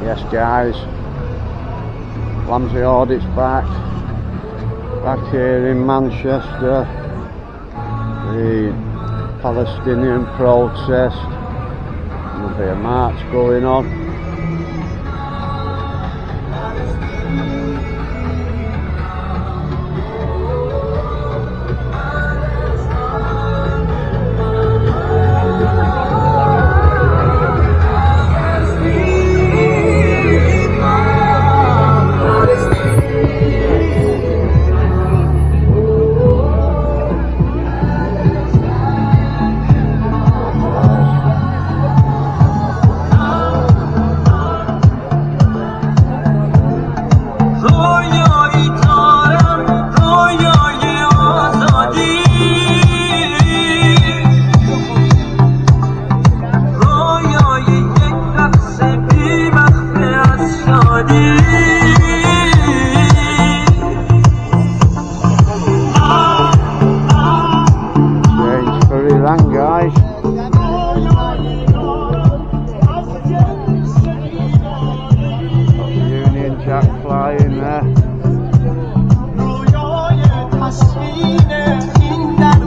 Yes guys, Ramsey audit's back here in Manchester. The Palestinian protest, there'll be a march going on.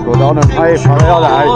Good on and play for it, alright.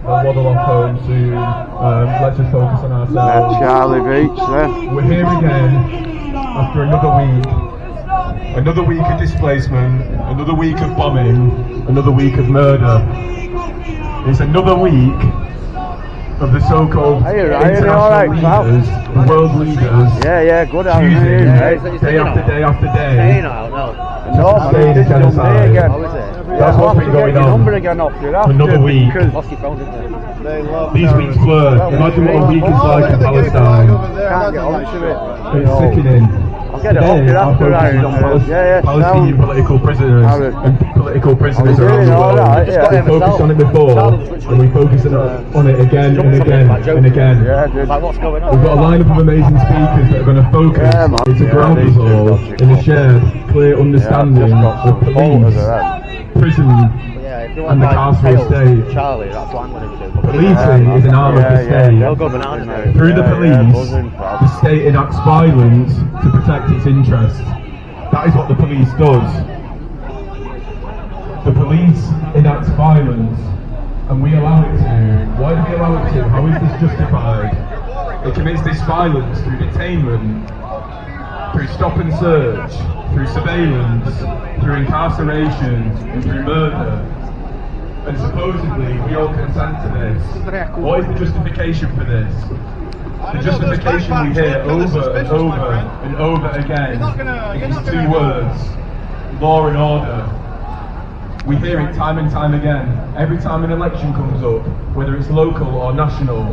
Waddle off home soon. Let's just focus on ourselves. Charlie Beach there. We're here again after another week of displacement, another week of bombing, another week of murder. It's another week of the so-called international leaders, the world leaders. Yeah, good. Choosing day after day after day. No, man, it's genocide. again. That's what's been going on. Another week. These weeks blur. Imagine what a week is like in Palestine. Can't get onto it. It's sickening. Today, our focus is on Palestinian political prisoners and political prisoners around the world. We focused on it before, and we focus on it again and again and again. We've got a lineup of amazing speakers that are going to focus into ground us in a shared, clear understanding of police, prison, and the carceral state. Policing is an arm of the state. Through the police, the state enacts violence to protect its interests. That is what the police does. The police enacts violence, and we allow it to. Why do we allow it to? How is this justified? It commits this violence through detainment, through stop and search, through surveillance, through incarceration, and through murder. And supposedly we all consent to this. What is the justification for this? The justification we hear over and over and over again is two words: law and order. We hear it time and time again. Every time an election comes up, whether it's local or national,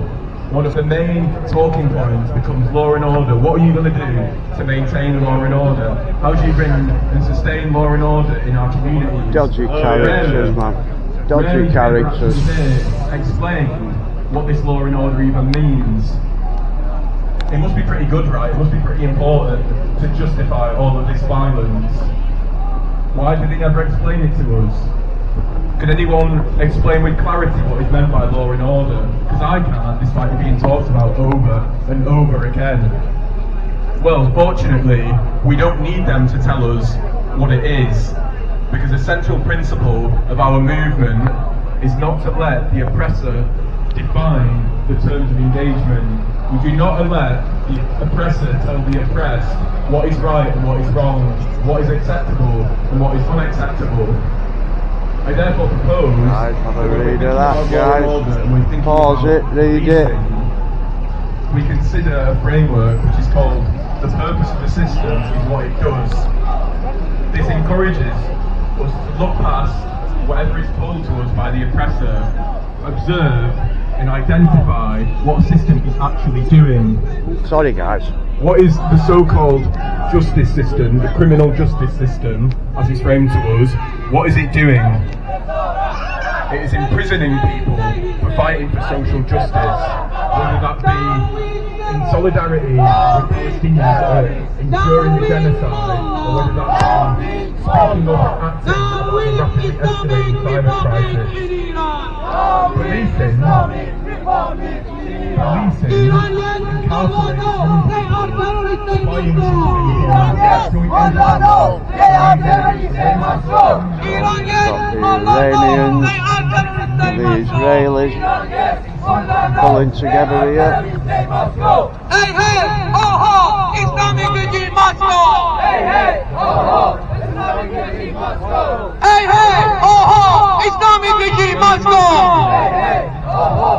one of the main talking points becomes law and order. What are you going to do to maintain law and order? How do you bring and sustain law and order in our communities? Dodgy characters, man. Dodgy characters. Explain what this law and order even means. It must be pretty good, right? It must be pretty important to justify all of this violence. Why did they never explain it to us? Could anyone explain with clarity what is meant by law and order? Because I can't, despite it being talked about over and over again. Well, fortunately, we don't need them to tell us what it is. Because the central principle of our movement is not to let the oppressor define the terms of engagement. We do not let the oppressor tell the oppressed what is right and what is wrong, what is acceptable and what is unacceptable. I therefore propose have a read of that, guys. Pause it, read it. We consider a framework which is called the purpose of the system is what it does. This encourages us to look past whatever is told to us by the oppressor, observe and identify what system is actually doing. Sorry guys. What is the so-called justice system, the criminal justice system, as it's framed to us, what is it doing? It is imprisoning people for fighting for social justice, whether that be in solidarity with Palestinians that are enduring the genocide, or whether that be speaking up and acting about the rapidly escalating climate crisis. Policing the Israelis pulling together here. Hey, hey, ho, ho, Islamic regime must go! Hey, hey, ho, ho, Islamic regime must go! Hey, hey, ho, ho, Islamic regime must go! Hey, hey, ho, ho,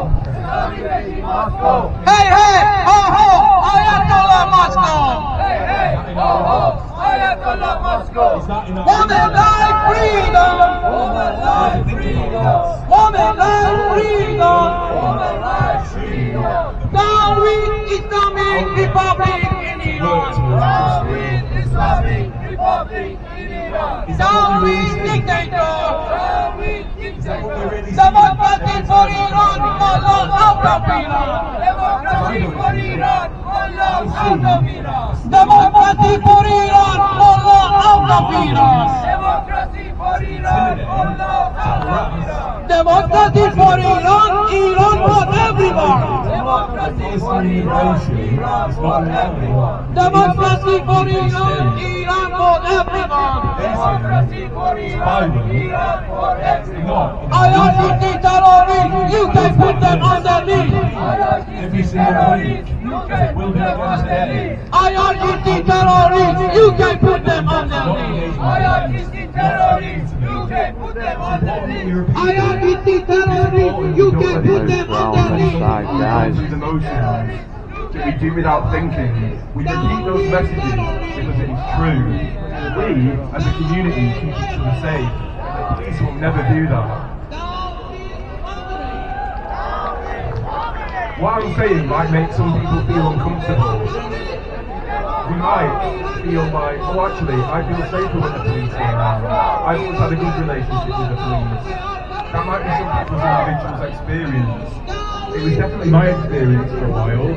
Islamic regime must go! Hey, hey, ho, ho, Ayatollah must go! Hey, hey, ho, ho, Ayatollah must go! Woman life freedom! Woman life freedom! Woman life freedom! Woman life freedom! Down with Islamic Republic in Iran! Down with Islamic Republic in Iran! Down with dictator! Down with dictator! Democracy for Iran! Allah out of Iran! Democracy for Iran! Allah out of Iran! Democracy for Iran! Allah out of Iran! Democracy for Iran! Allah out of Iran! Democracy for Iran! Iran for everyone! Democracy for Iran! Iran for everyone! Democracy for Iran! Iran for everyone! Democracy for Iran! Iran for everyone! IRGC terrorists, you can put them on their knees! IRGC terrorists, you can put them on their knees! IRGC terrorists, you can put them on their knees! IRGC terrorists, you can put them on their knees! IRGC terrorists, you can put them on their knees! Guys. We do without thinking. We repeat those messages because it is true. We, as a community, keep each other safe. The police will never do that. What I'm saying might make some people feel uncomfortable. We might feel like, oh actually, I feel safer when the police are around. I've always had a good relationship with the police. That might be some people's individual's experience. It was definitely my experience for a while.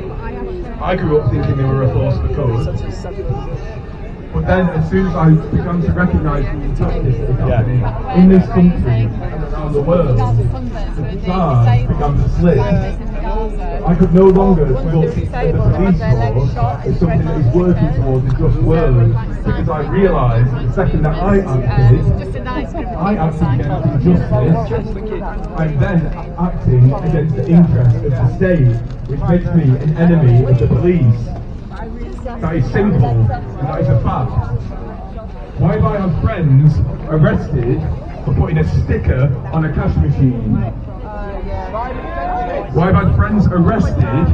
I grew up thinking they were a force for good. But then as soon as I began to recognise the injustice that was happening in this country and around the world, the stars began to slip. I could no longer look at the police force as something that is working towards a just world, because I realised that the second that I acted against injustice, I'm then acting against the interest of the state, which makes me an enemy of the police. That is simple, and that is a fact. Why have I had friends arrested for putting a sticker on a cash machine? Why have I had friends arrested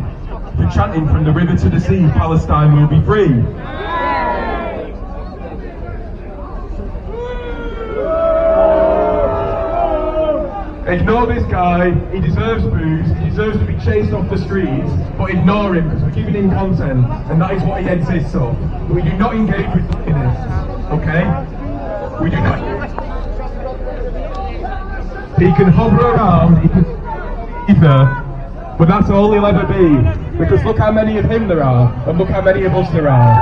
for chanting from the river to the sea, Palestine will be free? Ignore this guy, he deserves booze, he deserves to be chased off the streets, but ignore him because we're giving him content, and that is what he exists of. We do not engage with feminists, okay? We do not. He can hover around, he can either, but that's all he'll ever be, because look how many of him there are, and look how many of us there are.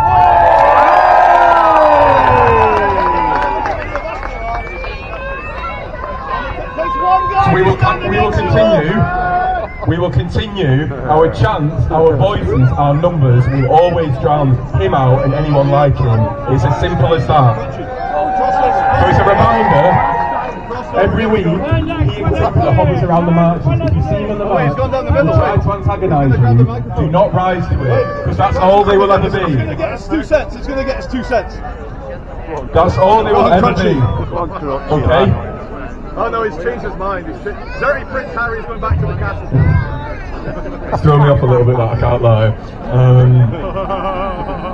So we will continue our chants, our voices, our numbers. We will always drown him out and anyone like him. It's as simple as that. So it's a reminder, every week, he in particular hovers around the marches. If you see him on the march, and try to antagonise you, do not rise to it, because that's all they will ever be. It's going to get us 2 cents, it's going to get us 2 cents. That's all they will ever be. Okay? Oh no, he's changed his mind. Dirty Prince Harry's going back to the castle. It's thrown me off a little bit, that I can't lie.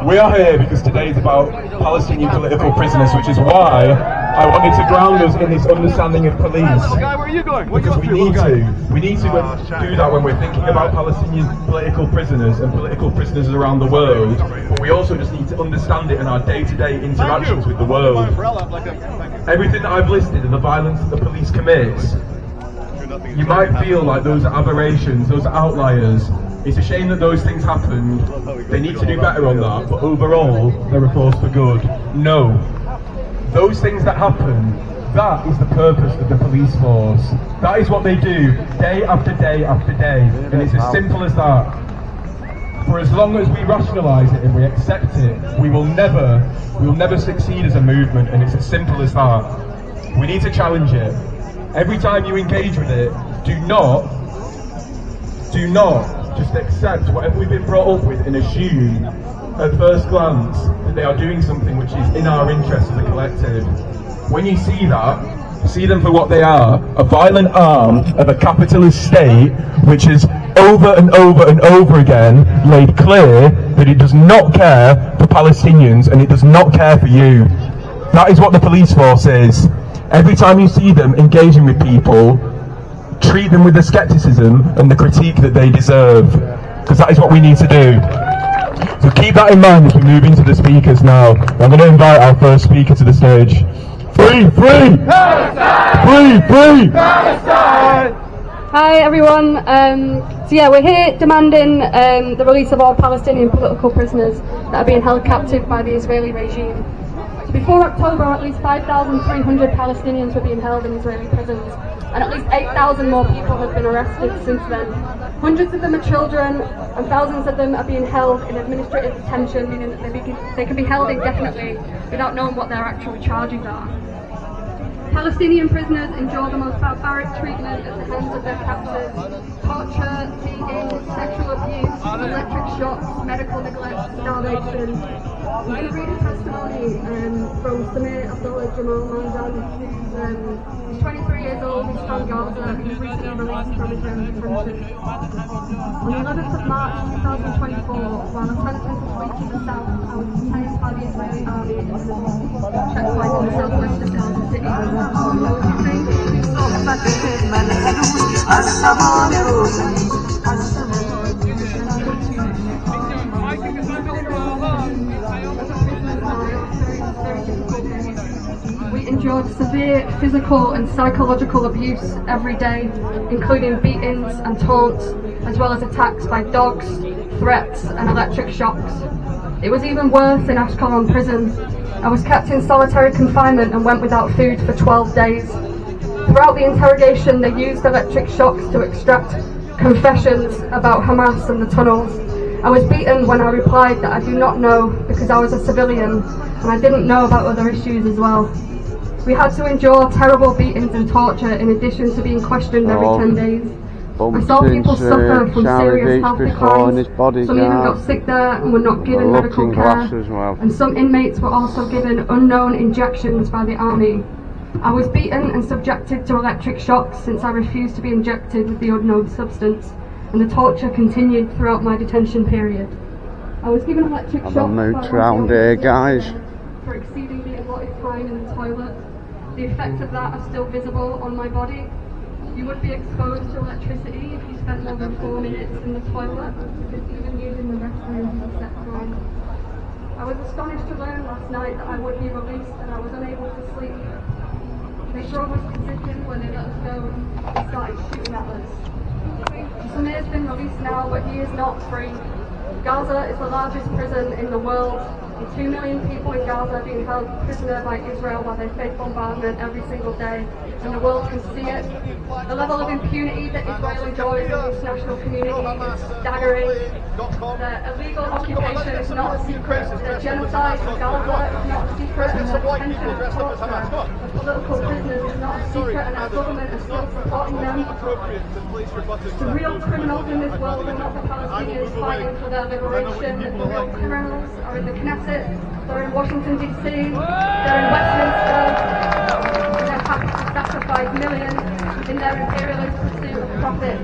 We are here because today is about Palestinian political prisoners, which is why I wanted to ground us in this understanding of police. Guy, where are you going? What are you Because up to? we need to do that when we're thinking about Palestinian political prisoners and political prisoners around the world, but we also just need to understand it in our day-to-day interactions with the world. Everything that I've listed and the violence that the police commits, you might feel like those are aberrations, those are outliers. It's a shame that those things happened. They need to do better on that, but overall, they're a force for good. No. Those things that happen, that is the purpose of the police force. That is what they do, day after day after day. And it's as simple as that. For as long as we rationalise it and we accept it, we will never succeed as a movement, and it's as simple as that. We need to challenge it. Every time you engage with it, do not just accept whatever we've been brought up with and assume at first glance that they are doing something which is in our interest as a collective. When you see that, see them for what they are, a violent arm of a capitalist state which has over and over and over again made clear that it does not care for Palestinians and it does not care for you. That is what the police force is. Every time you see them engaging with people, treat them with the scepticism and the critique that they deserve, because that is what we need to do. So keep that in mind as we move into the speakers now. I'm going to invite our first speaker to the stage. Free! Free! Palestine! Free! Palestine! Hi everyone. So yeah, we're here demanding the release of all Palestinian political prisoners that are being held captive by the Israeli regime. So before October, at least 5,300 Palestinians were being held in Israeli prisons, and at least 8,000 more people have been arrested since then. Hundreds of them are children, and thousands of them are being held in administrative detention, meaning that they can be held indefinitely without knowing what their actual charges are. Palestinian prisoners endure the most barbaric treatment at the hands of their captors: torture, beating, sexual abuse, electric shocks, medical neglect, starvation. I'm going to read a testimony from Samir Abdullah Jamal Mandan, who's 23 years old, he's from Gaza, he's recently released from Israeli detention. On the 11th of March 2024, while attempting to flee to the south, I was detained by the Israeli army in the checkpoint in the southwest of Gaza City. We endured severe physical and psychological abuse every day, including beatings and taunts, as well as attacks by dogs, threats and electric shocks. It was even worse in Ashkelon prison. I was kept in solitary confinement and went without food for 12 days. Throughout the interrogation, they used electric shocks to extract confessions about Hamas and the tunnels. I was beaten when I replied that I do not know because I was a civilian and I didn't know about other issues as well. We had to endure terrible beatings and torture in addition to being questioned every 10 days. I saw people suffer from serious health declines, some even got sick there and were not given medical care, and some inmates were also given unknown injections by the army. I was beaten and subjected to electric shocks since I refused to be injected with the unknown substance, and the torture continued throughout my detention period. I was given electric shocks around here, guys, for exceeding the allotted time in the toilet. The effects of that are still visible on my body. You would be exposed to electricity if you spent more than 4 minutes in the toilet, because even using the restroom is set wrong. I was astonished to learn last night that I would be released and I was unable to sleep. They drove us to Sitges where they let us go and started shooting at us. Samir's been released now, but he is not free. Gaza is the largest prison in the world, and 2 million people in Gaza are being held prisoner by Israel while they face bombardment every single day, and the world can see it. The level of impunity that Israel enjoys in the international community is staggering. The illegal occupation is not a secret. The genocide in Gaza is not a secret. And the detention and torture of political prisoners is not a secret, and our government is still supporting them. The real criminals in this world are not the Palestinians fighting for their liberation. The real criminals are in the Knesset, they're in Washington DC, they're in Westminster, and they're happy to sacrifice millions in their imperialist pursuit of profit.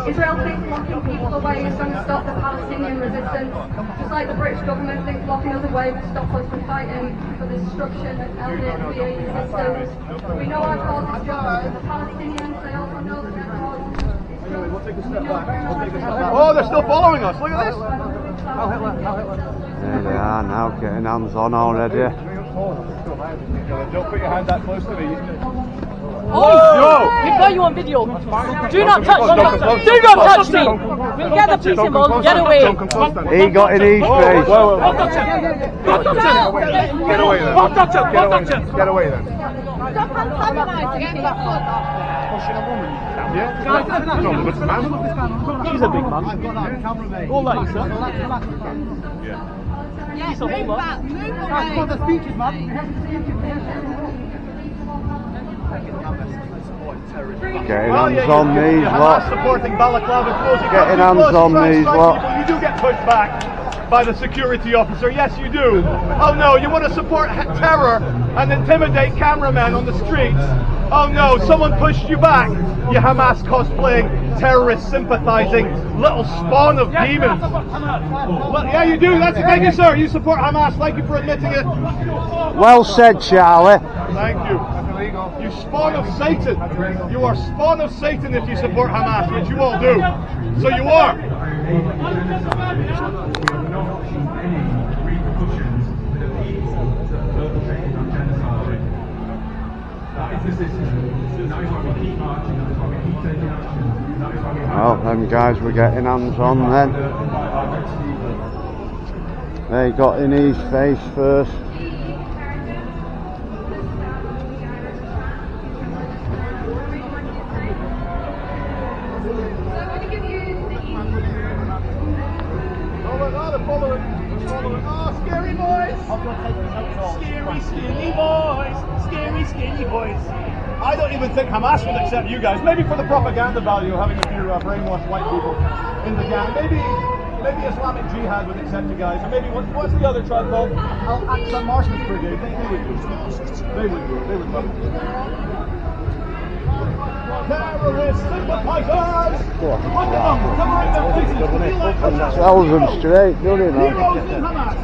Israel thinks locking people away is going to stop the Palestinian resistance. resistance. Just like the British government thinks locking us away will stop us from fighting for the destruction of LHBA systems. We know our cause is just, and the Palestinians, they also know that their cause is just. Oh, they're still following us. Look at this. There they are now, getting hands on already. Don't put your hand that close to me. Oh! We've got you on video. Do not touch me. Do not touch me. We'll get the police involved. Get away. He got in his face. Get away then. Get away then. Stop antagonising me. Yeah? No, look at the man. He's a big man. All that, sir. Yeah. He's a whole lot. That's for the speeches, man. Getting hands on these lot. Supporting balaclava closing. Getting hands on these lot. You do get pushed back by the security officer. Yes, you do. Oh no, you want to support terror and intimidate cameramen on the streets. Oh no, someone pushed you back. You Hamas cosplaying, terrorist sympathizing, little spawn of demons. Well, yeah, you do. Thank you, sir. You support Hamas. Thank you for admitting it. Well said, Charlie. Thank you. You spawn of Satan. You are spawn of Satan if you support Hamas, which you all do. So you are. Oh, them guys were getting hands on then. They got in his face first. Oh, scary boys! Scary boys! Scary boys! I don't even think Hamas would accept you guys. Maybe for the propaganda value of having a few brainwashed white people in the gang. Maybe Islamic Jihad would accept you guys. Or maybe what's the other tribe called? Al-Aqsa Marshman's Brigade. They would do. They would love it. Terrorist sympathizers! Look at them, covering their faces. Tells them straight, doesn't it? Heroes in Hamas.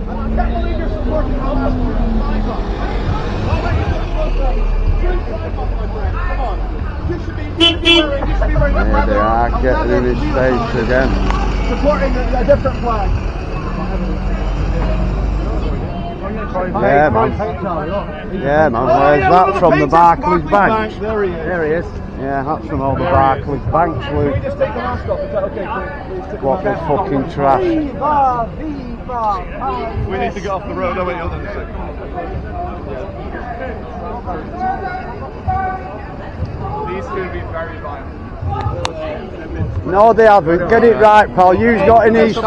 I can't believe you're supporting Hamas. Come on. You should be wearing There they are, getting in his face again. Supporting a different flag. Yeah, man. Yeah, man. Where's that from? The Barclays Bank? There he is. There he is. Yeah, that's from all the Barclays Banks, Can we Luke. just take the mask off? Is that okay? Please, What the fucking trash. we need to get off the road. Oh wait, hold on a second. These two be very violent. No, they haven't. Get it right, pal. You've got in his face.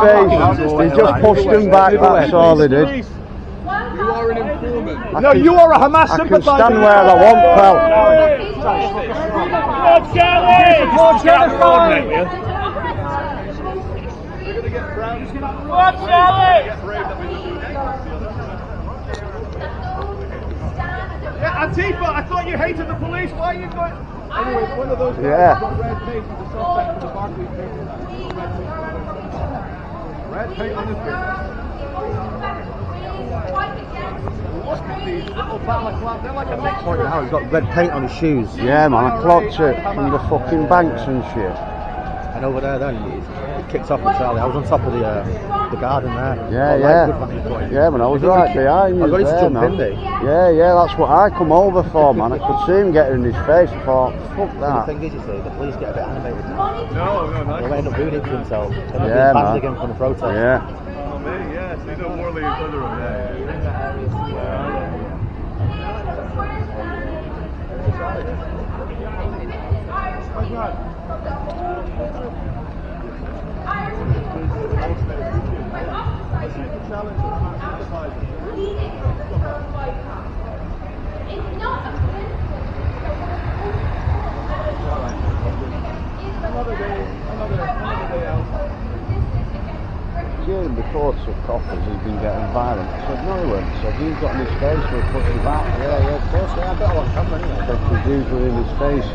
They just pushed him back. That's all they did. You are an informant. No, you are a Hamas I sympathizer. can stand where I want, pal. Lord Charlie! Lord Charlie! Lord Charlie! Yeah, Antifa, I thought you hated the police. Why are you going? Anyway, one of those guys got red paint with the suspect for the Barclays paper. Red paint on his face. Look at these little balaclavas. They're like a mixture. Now he's got red paint on his shoes. Yeah, man. I clocked it from the fucking banks and shit. And over there then, it kicked off with Charlie. I was on top of the garden there. Yeah, man. I was right behind you. I got him to jump man. in there. Yeah, that's what I come over for, man. I could see him getting in his face. I thought, fuck The that. thing is, you see, the police get a bit animated now. No, They'll end up doing it to themselves. They'll be Yeah, banned man. again from the protest. Yeah. Oh, maybe, yes. They know more than each other over there. During the course of coppers, he's been getting violent. I said, no, he won't. I said, you've got in his face, we'll push you back. Yeah, of course, yeah, I've got a lot of camera anyway. I said, the dudes were in his face.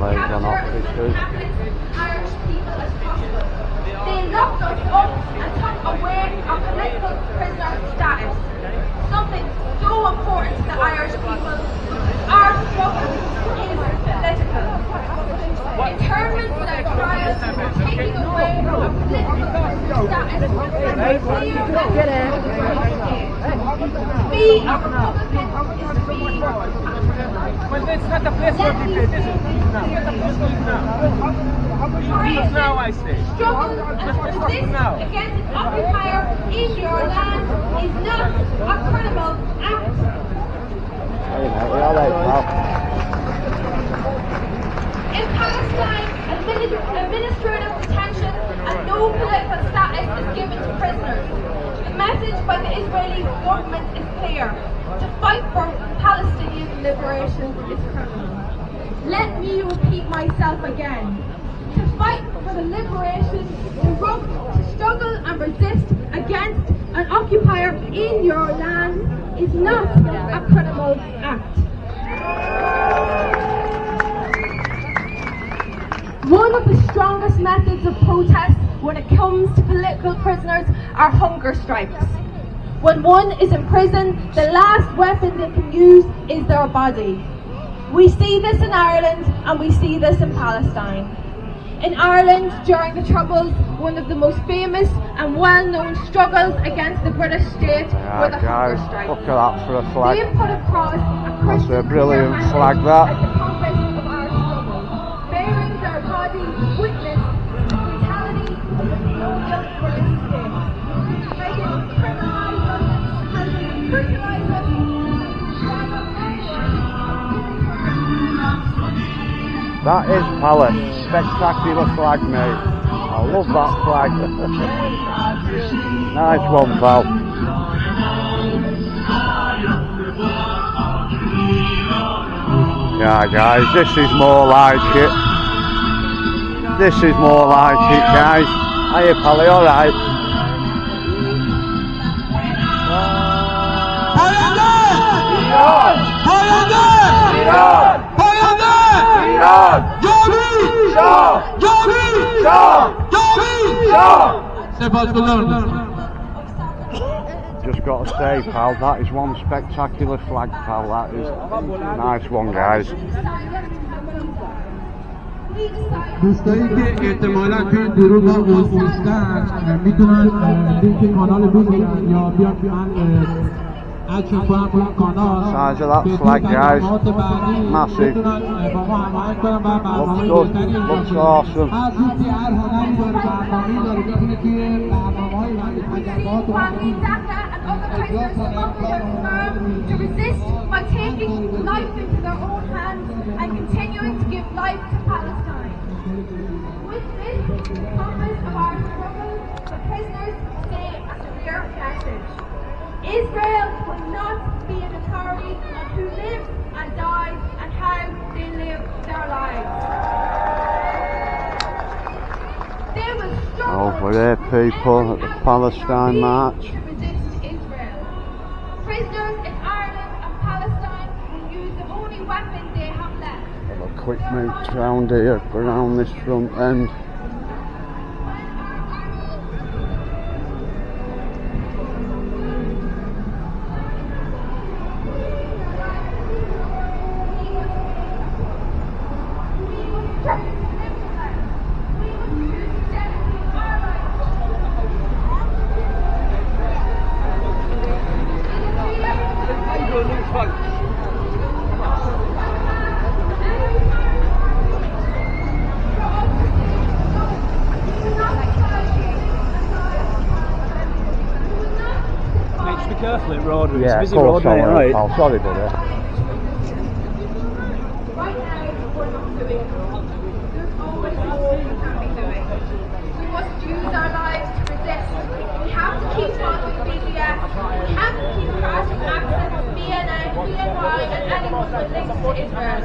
plays on officers. Irish people as possible. They locked us up and took away our political prisoner status. Something so important to the Irish people. Our struggle is political. Internment without trial, taking away our political prisoner status, and clear the We are Republicans is to be. But it's not a place for debate, is it? Please now, I say. Struggle and resist against an occupier in your land is not a criminal act. Hey mate, we alright, pal? In Palestine, administrative detention and no political status is given to prisoners. The message by the Israeli government is clear. To fight for Palestinian liberation is criminal. Let me repeat myself again. To fight for the liberation, to struggle and resist against an occupier in your land is not a criminal act. One of the strongest methods of protest when it comes to political prisoners are hunger strikes. When one is in prison, the last weapon they can use is their body. We see this in Ireland and we see this in Palestine. In Ireland, during the Troubles, one of the most famous and well-known struggles against the British state were the hunger strikes. Look at that for a flag. They put across a That's a brilliant Christian flag, as that. the compass of our struggle, bearing their body witness the brutality of the colonial British state. Making criminalisers and brutalisers That is Palace. Spectacular flag, mate. I love that flag. Nice one, pal. Yeah, guys, this is more like it. This is more like it, guys. Hiya, Pally, alright? Just got to say, pal, that is one spectacular flag, pal. That is nice one, guys. دوستایی که احتمالاً توی این گروه ما نیستن میتونن لینک کانال بگیرن یا بیان اکشن کنن با این کانال. Size of that flag, guys. Massive. Looks good. Looks awesome. To resist by taking life into their own hands and continuing to give life to Palestine. With this compass of our struggle, the prisoners say a clear message. Israel will not be an authority on who lives and dies and how they live their lives. They will struggle Over there, people, at the Palestine march. to resist Israel. Prisoners in Ireland and Palestine will use the only weapon they have left. Have a quick move round here, around this front end. Careful at road, it's Yeah, a busy of course road, mate, I will, right? pal. Sorry, buddy. Right now, we're not doing it. There's always more we can be doing. We must use our lives to resist. We have to keep talking media. We have to keep crashing access to CNN, BNY, and anyone with links to Israel.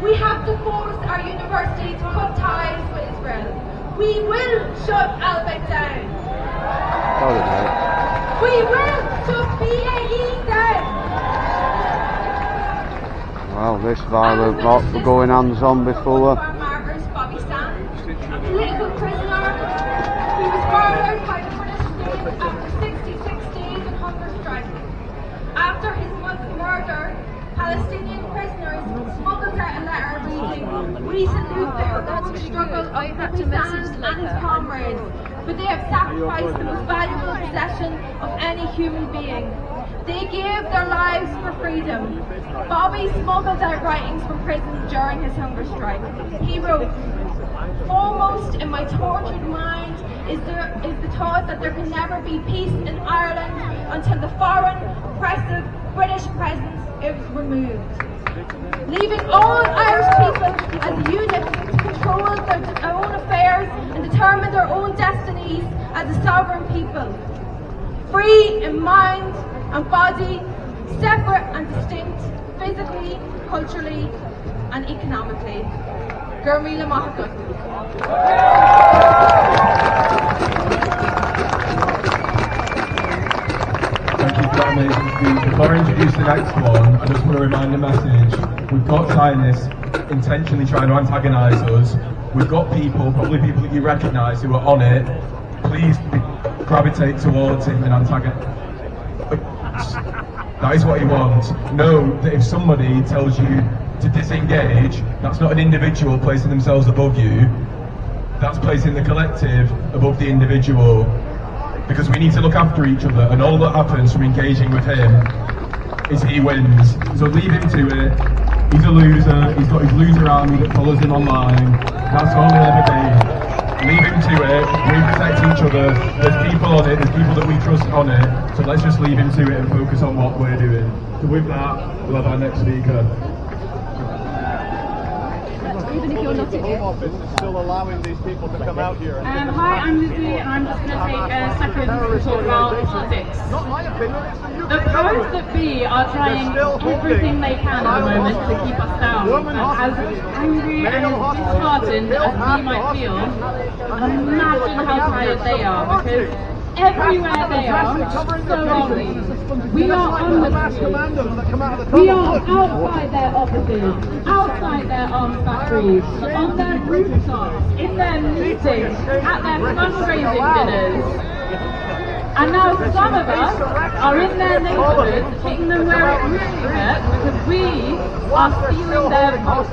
We have to force our university to cut ties with Israel. We will shut Albert down. Sorry, mate. We will shut BAE down. Well, this violent lot were going hands on before. Martyrs Bobby Sands, a political prisoner who was murdered by the British state after 66 days of hunger strike. After his murder, Palestinian prisoners smuggled out a letter reading, "We salute the heroic struggle of Bobby Sands and his comrades, but they have sacrificed the most valuable possession of any human being. They gave their lives for freedom." Bobby smuggled out writings from prison during his hunger strike. He wrote, "Foremost in my tortured mind is the thought that there can never be peace in Ireland until the foreign, oppressive British presence is removed. Leaving all Irish people as units to control their own affairs and determine their own destinies as a sovereign people. Free in mind and body, separate and distinct, physically, culturally and economically." Gurmila Mahagut. Thank you for that amazing speech. Before I introduce the next one, I just want to remind a message. We've got Zionists intentionally trying to antagonise us. We've got people, probably people that you recognise, who are on it. Please gravitate towards him and antagonize. That is what he wants. Know that if somebody tells you to disengage, that's not an individual placing themselves above you. That's placing the collective above the individual. Because we need to look after each other, and all that happens from engaging with him is he wins. So leave him to it. He's a loser. He's got his loser army that follows him online. That's all he'll ever be. Leave him to it. We protect each other. There's people on it. There's people that we trust on it. So let's just leave him to it and focus on what we're doing. So with that, we'll have our next speaker. Even if you're not The Home Office is still allowing these people to come out here. Hi, I'm Lizzie, and I'm just going to take a second to talk about politics. Not my opinion, it's the The powers that be are trying everything they can at the moment to keep us down. And as angry and disheartened as we might feel, imagine how tired they are, because everywhere they are, so are we. We are on the street. We are outside their offices, outside their arms factories, on their rooftops, in their meetings, at their fundraising dinners. And now some of us are in their neighbourhoods, hitting them where it really hurts, because we are stealing their votes.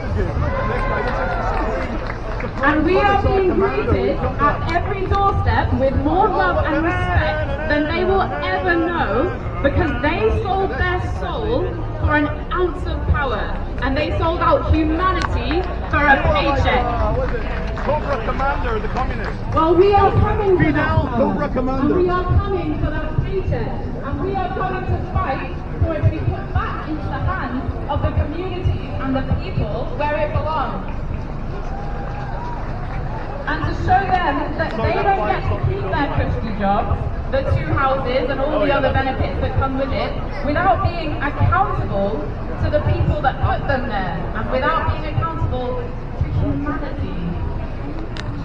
And we are being greeted at every doorstep with more love and respect than they will ever know, because they sold their soul for an ounce of power, and they sold out humanity for a paycheck. Cobra Commander, the communists. Well, we are coming for that Cobra power, Commander. and we are coming for that paycheck, and we are coming to fight for it to be put back into the hands of the communities and the people where it belongs. And to show them that they don't get to keep their cushy jobs, the 2 houses and all the other benefits that come with it, without being accountable to the people that put them there, and without being accountable to humanity.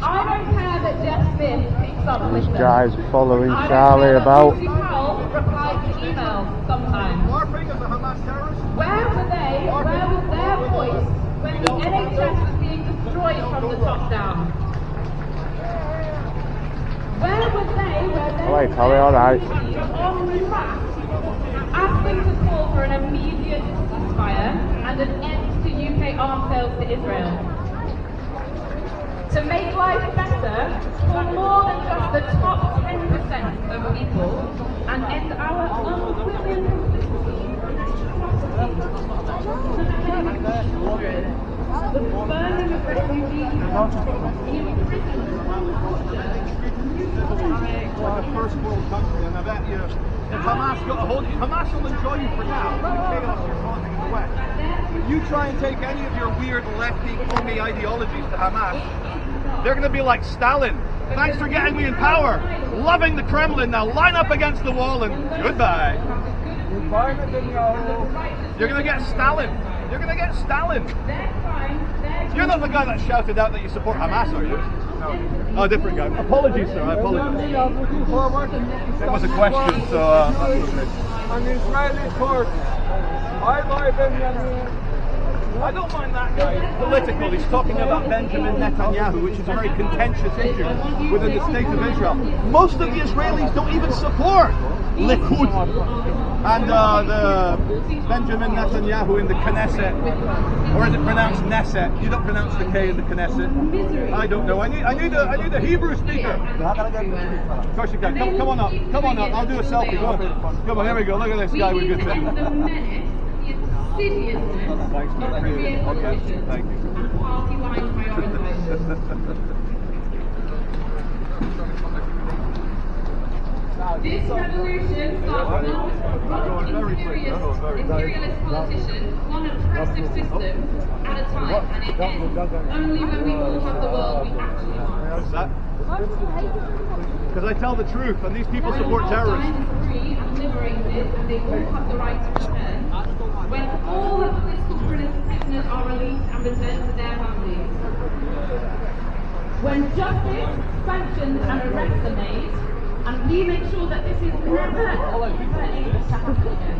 I don't care that Jeff Smith picks up with them. Guys following Charlie about. Lucy Powell replies to emails sometimes. Where were they? Where was their voice when the NHS was being destroyed from the top down? Where was they? Where they? Alright, Charlie, alright. On track, asking to call for an immediate ceasefire and an end to UK arms sales to Israel. To make life better for more than just the top 10% of people, and end our unwilling complicity in children, the burning of refugees, Like a first world country, and I bet you, if Hamas got a hold of you, Hamas will enjoy you for now, for the chaos you're causing in the West. If you try and take any of your weird lefty, crummy ideologies to Hamas, they're going to be like Stalin. Thanks for getting me in power. Loving the Kremlin, now line up against the wall and goodbye. You're going to get Stalin. You're going to get Stalin. You're not the guy that shouted out that you support Hamas, are you? No. Oh, different guy. Apologies, sir. I apologize. It was a question, so... An Israeli court. I buy them I don't mind that guy. It's political. He's talking about Benjamin Netanyahu, which is a very contentious issue within the state of Israel. Most of the Israelis don't even support Likud and the Benjamin Netanyahu in the Knesset, or is it pronounced Knesset? You don't pronounce the K in the Knesset. I don't know. I need a Hebrew speaker. Of course you can. Come on up. Come on up. I'll do a selfie. Go on. Come on. Here we go. Look at this guy with good things. Thanks, okay. Thank you. This revolution starts not with imperialist politicians, one oppressive system at a time, and it ends only when we all have the world we actually want. What's that? Because I tell the truth, and these people support terrorists. Free and liberated, and they all have the right to return. When all the political prisoners are released and returned to their families. When justice, sanctions, and arrests are made, and we make sure that this is never able to happen again.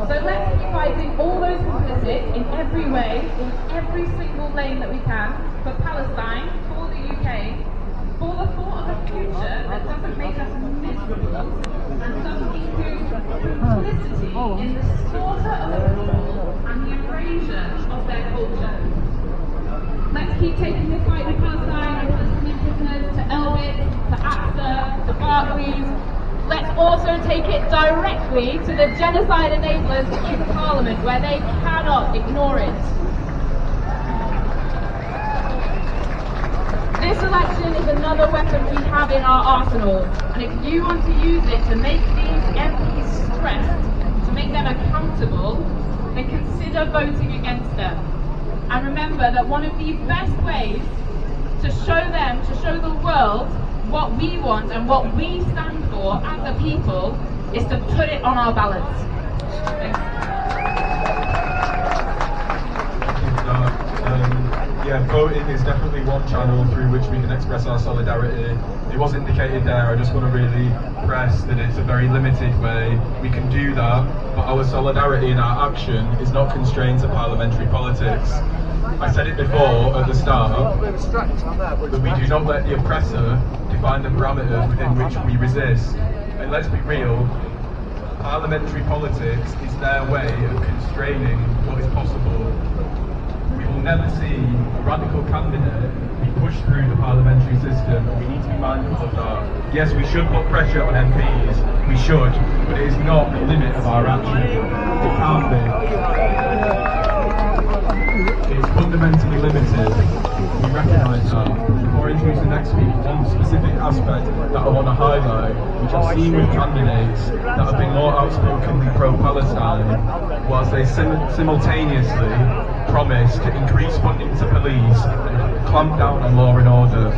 So let's be fighting all those complicit in every way, in every single lane that we can, for Palestine, for the UK, for the thought of a future that doesn't make us miserable and doesn't include complicity in the slaughter of the people and the erasure of their culture. Let's keep taking this fight to Palestine and Palestinian prisoners, to Elbit, to Aqsa, to Barclays. Let's also take it directly to the genocide enablers in Parliament, where they cannot ignore it. This election is another weapon we have in our arsenal, and if you want to use it to make these MPs stressed, to make them accountable, then consider voting against them. And remember that one of the best ways to show them, to show the world what we want and what we stand for as a people, is to put it on our ballots. Yeah, voting is definitely one channel through which we can express our solidarity. It was indicated there, I just want to really press that it's a very limited way we can do that, but our solidarity and our action is not constrained to parliamentary politics. I said it before at the start, that we do not let the oppressor define the parameters within which we resist. And let's be real, parliamentary politics is their way of constraining what is possible. We will never see a radical candidate be pushed through the parliamentary system, and we need to be mindful of that. Yes, we should put pressure on MPs, we should, but it is not the limit of our action. It can't be. It's fundamentally limited. We recognise that. Before introducing next week, one specific aspect that I want to highlight, which I've seen with candidates that have been more outspokenly pro-Palestine, was they simultaneously promised to increase funding to police and clamp down on law and order.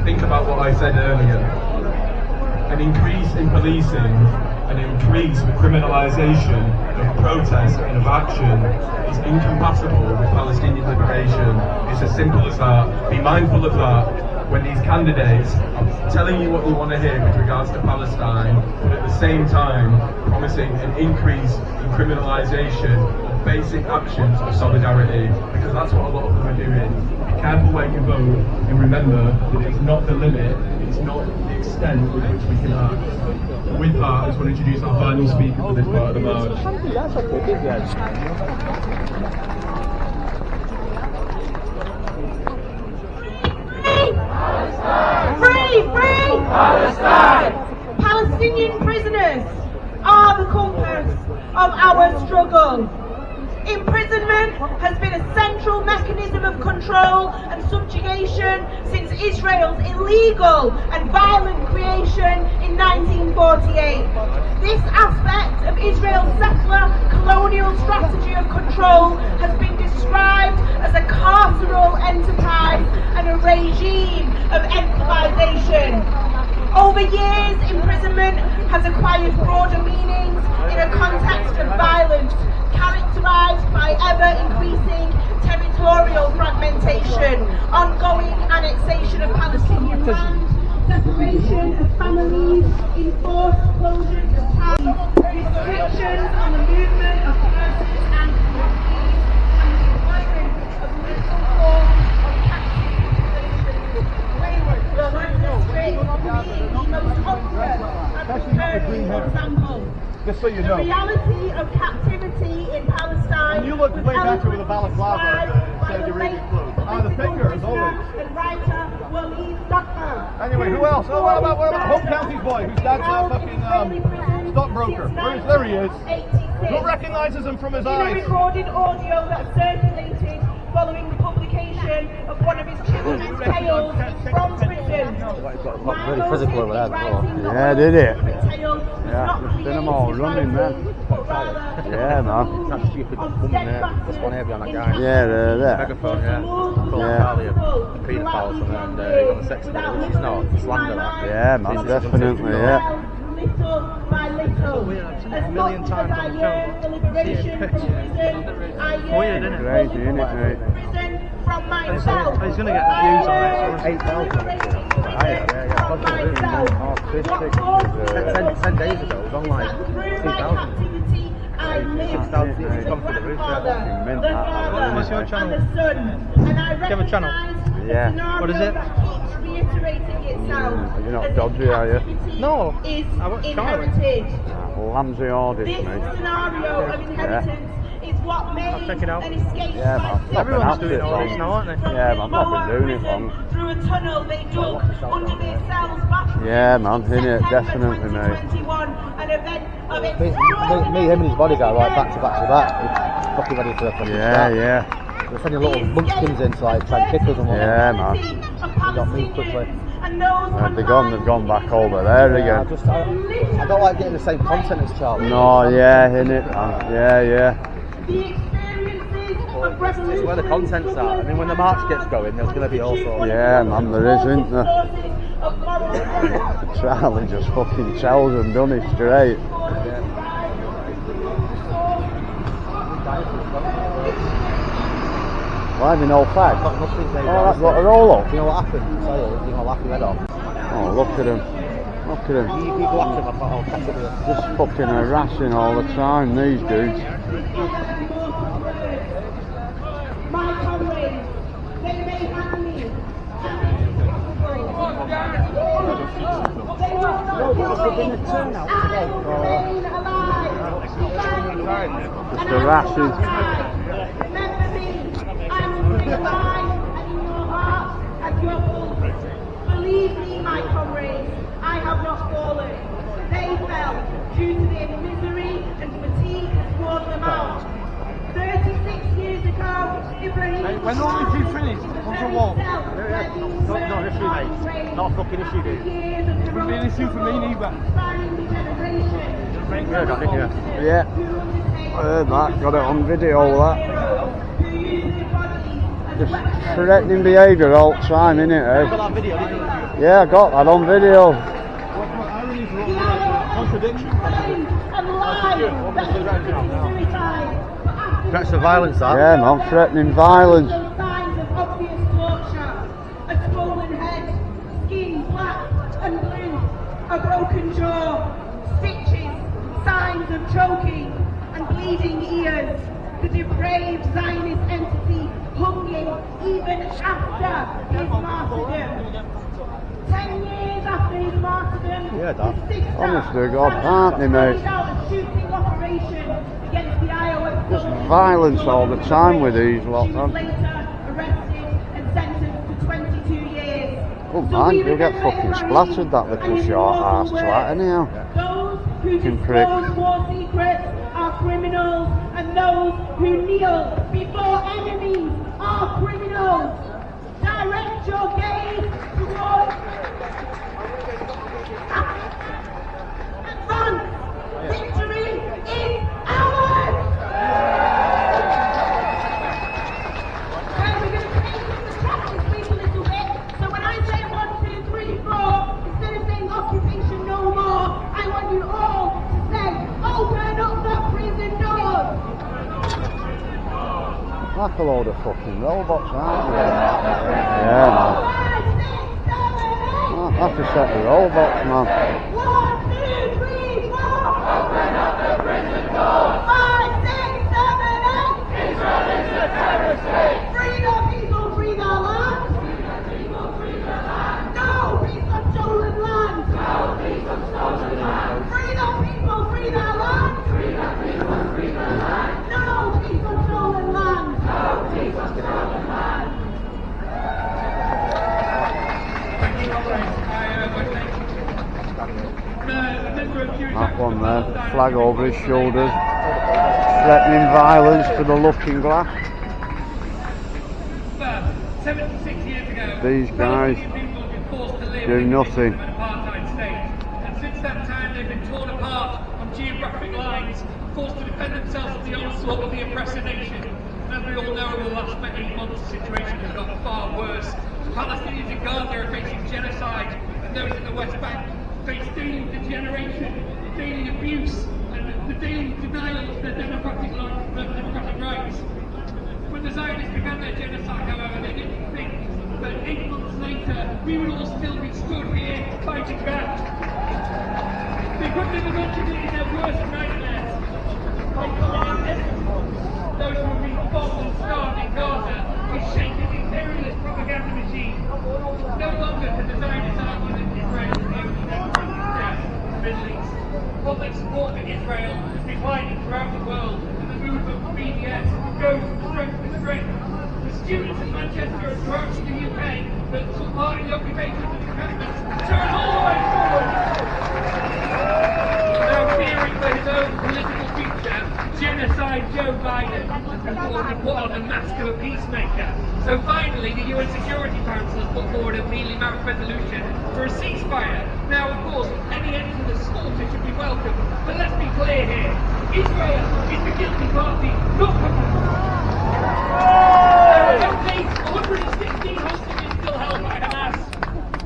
Think about what I said earlier. An increase in policing, an increase with criminalisation of protest and of action is incompatible with Palestinian liberation. It's as simple as that. Be mindful of that when these candidates are telling you what you want to hear with regards to Palestine, but at the same time promising an increase in criminalisation of basic actions of solidarity, because that's what a lot of them are doing. Be careful where you vote, and remember that it's not the limit, it's not the extent with which we can act. With that, I just want to introduce our final speaker for this part of the march. Free! Free! Palestine! Palestinian prisoners are the compass of our struggle. Imprisonment has been a central mechanism of control and subjugation since Israel's illegal and violent creation in 1948. This aspect of Israel's settler colonial strategy of control has been described as a carceral enterprise and a regime of equalization. Over years, imprisonment has acquired broader meanings in a context of violence, characterised by ever-increasing territorial fragmentation, ongoing annexation of Palestinian land, separation of families, enforced closures of towns, restrictions on the movement of persons and communities, and example. Just so you The know. reality of captivity in Palestine. You look was way better with a eloquently balaclava described by Saudi the Arabian late clothes. Ah, the political finger, as prisoner always. and writer Walid Dakar. Anyway, who else? Oh, what about Home Counties boy, whose dad's a fucking stockbroker? There he is. Who recognises him from his In a eyes? recorded audio that circulated following the publication of one of his children's tales from prison. Got really physical over there before. Yeah, did it? Yeah, just seen them all running, man. Yeah, man. That stupid woman there, this one here behind that guy. Yeah, there. Megaphone, yeah. Called Yeah. Charlie a paedophile or something, and he's on the sex video, which is not slander that. Yeah, man, definitely, yeah. Little by little. As million much times as I on the yearn for liberation from prison, I Weird, yearn isn't it? Crazy, for innit, mate? prison from myself. He's going to get views on this. 8,000. Yeah. 10 days ago, it was on like 2,000. I live 6,000. It's gone through the roof. the What's your Father, channel? and the Son. And I Do you have a channel? recognise Yeah. the scenario What is it? that keeps reiterating itself. You're not as dodgy, are you? captivity No, is I watch Charlie. inherited. Lambsy audit, This mate. scenario of inheritance is what made check it out. an escape Yeah, man. by Everyone's doing it all this now, aren't they? Yeah, man, I've been doing it long. through a tunnel they dug under their cells back Yeah, man, innit, definitely, mate. 2021, an event of Me, him and his bodyguard like back to back to back. He's fucking ready for the fucking Yeah, start. yeah. They're sending little munchkins in to like try and kick us and whatnot. Yeah, man. They got moved quickly. They've gone back over there Yeah, again. I don't like getting the same content as Charlie. No, yeah, innit, man. Yeah, yeah. the experiences of It's revolution. where the content's at. I mean, when the march gets going, there's going to be all sorts. Yeah, man, there is, isn't there? Of moral Charlie just fucking tells them, done it straight. Why have you no fag? Oh, that's got a roll up. Do you know what happened? You know, laugh your head off. Oh, look at him. Look at him. You go after him, I thought, I'll catch up with you. Just fucking harassing all the time, these dudes. my comrades, they may hang me. They will not kill me. I remain alive. Just harassing. Remember me. I will be alive and in your hearts and your pulse. Believe me, my comrades, I have not fallen. They fell due to their misery and fatigue has worn them out. 36 years ago, Ibrahim. When will you finish? Onto a wall. Not an issue, mate. Not a fucking issue, dude. It wouldn't be an issue for me neither. Yeah, got it, yeah. Yeah. I heard that, got it on video, that. Just threatening behaviour all the time, innit, eh? Got that video, didn't you? Yeah, I got that on video. Threats of violence, that. Yeah, man, threatening violence. Signs of obvious torture, a swollen head, skin black and blue, a broken jaw, stitches, signs of choking and bleeding ears. The depraved Zionist entity hungering even after his martyrdom. 10 years after his martyrdom, Yeah, that. Honest to God, aren't they, mate? carried out a shooting operation against the Iowa Just School. violence all the time with these lot, She was man. later arrested and sentenced to 22 years. Oh So man, we you'll get remember fucking Ibrahim splattered, that little and his short mortal ass work. twat, anyhow. Those who Fucking prick. disclose war secrets are criminals, and those who kneel before enemies are criminals. Direct your gaze towards advance. Victory is ours. Well, we're going to take the traffic speed a little bit. So when I say 1, 2, 3, 4, instead of saying occupation no more, I want you all to say, open up the prison doors. Like a load of fucking robots, aren't they? Yeah, man. 5, 6, 7, 8. I have to set the robots, man. 1, 2, 3, 4. Open up the prison doors. 5, 6, 7, 8. Israel is a terrorist state. Free the people, free the land. No peace of stolen land. No peace of stolen land. Free the people, free flag over his shoulders, threatening violence to the looking glass. 76 years ago, These guys do nothing. And since that time they've been torn apart on geographic lines, forced to defend themselves from the onslaught of the oppressor nation. And as we all know, over the last 8 months the situation has got far worse. Palestinians in Gaza are facing genocide, and those in the West Bank face daily degeneration, daily abuse, and the daily denial of their democratic rights. When the Zionists began their genocide, however, they didn't think that 8 months later we would all still be stood here fighting back. They couldn't have imagined it in their worst nightmares. By calling it those who have been bombed and starved in Gaza is shaping the imperialist propaganda machine. No longer can the Zionists argue that Israel is the only democratic state in the Middle East. Public support for Israel is declining throughout the world, and the movement for BDS goes from strength to strength. The students in Manchester and throughout the UK that took part in the occupation of the encampments turn all the way forward. Now fearing for his own political future, Genocide Joe Biden has been put on the mask of a peacemaker. So finally, the UN Security Council has put forward a mealy mouthed resolution for a ceasefire. Now, of course, any end to the slaughter should be welcome, but let's be clear here. Israel is the guilty party, not Hamas. There are no dates, 116 hostages still held by Hamas,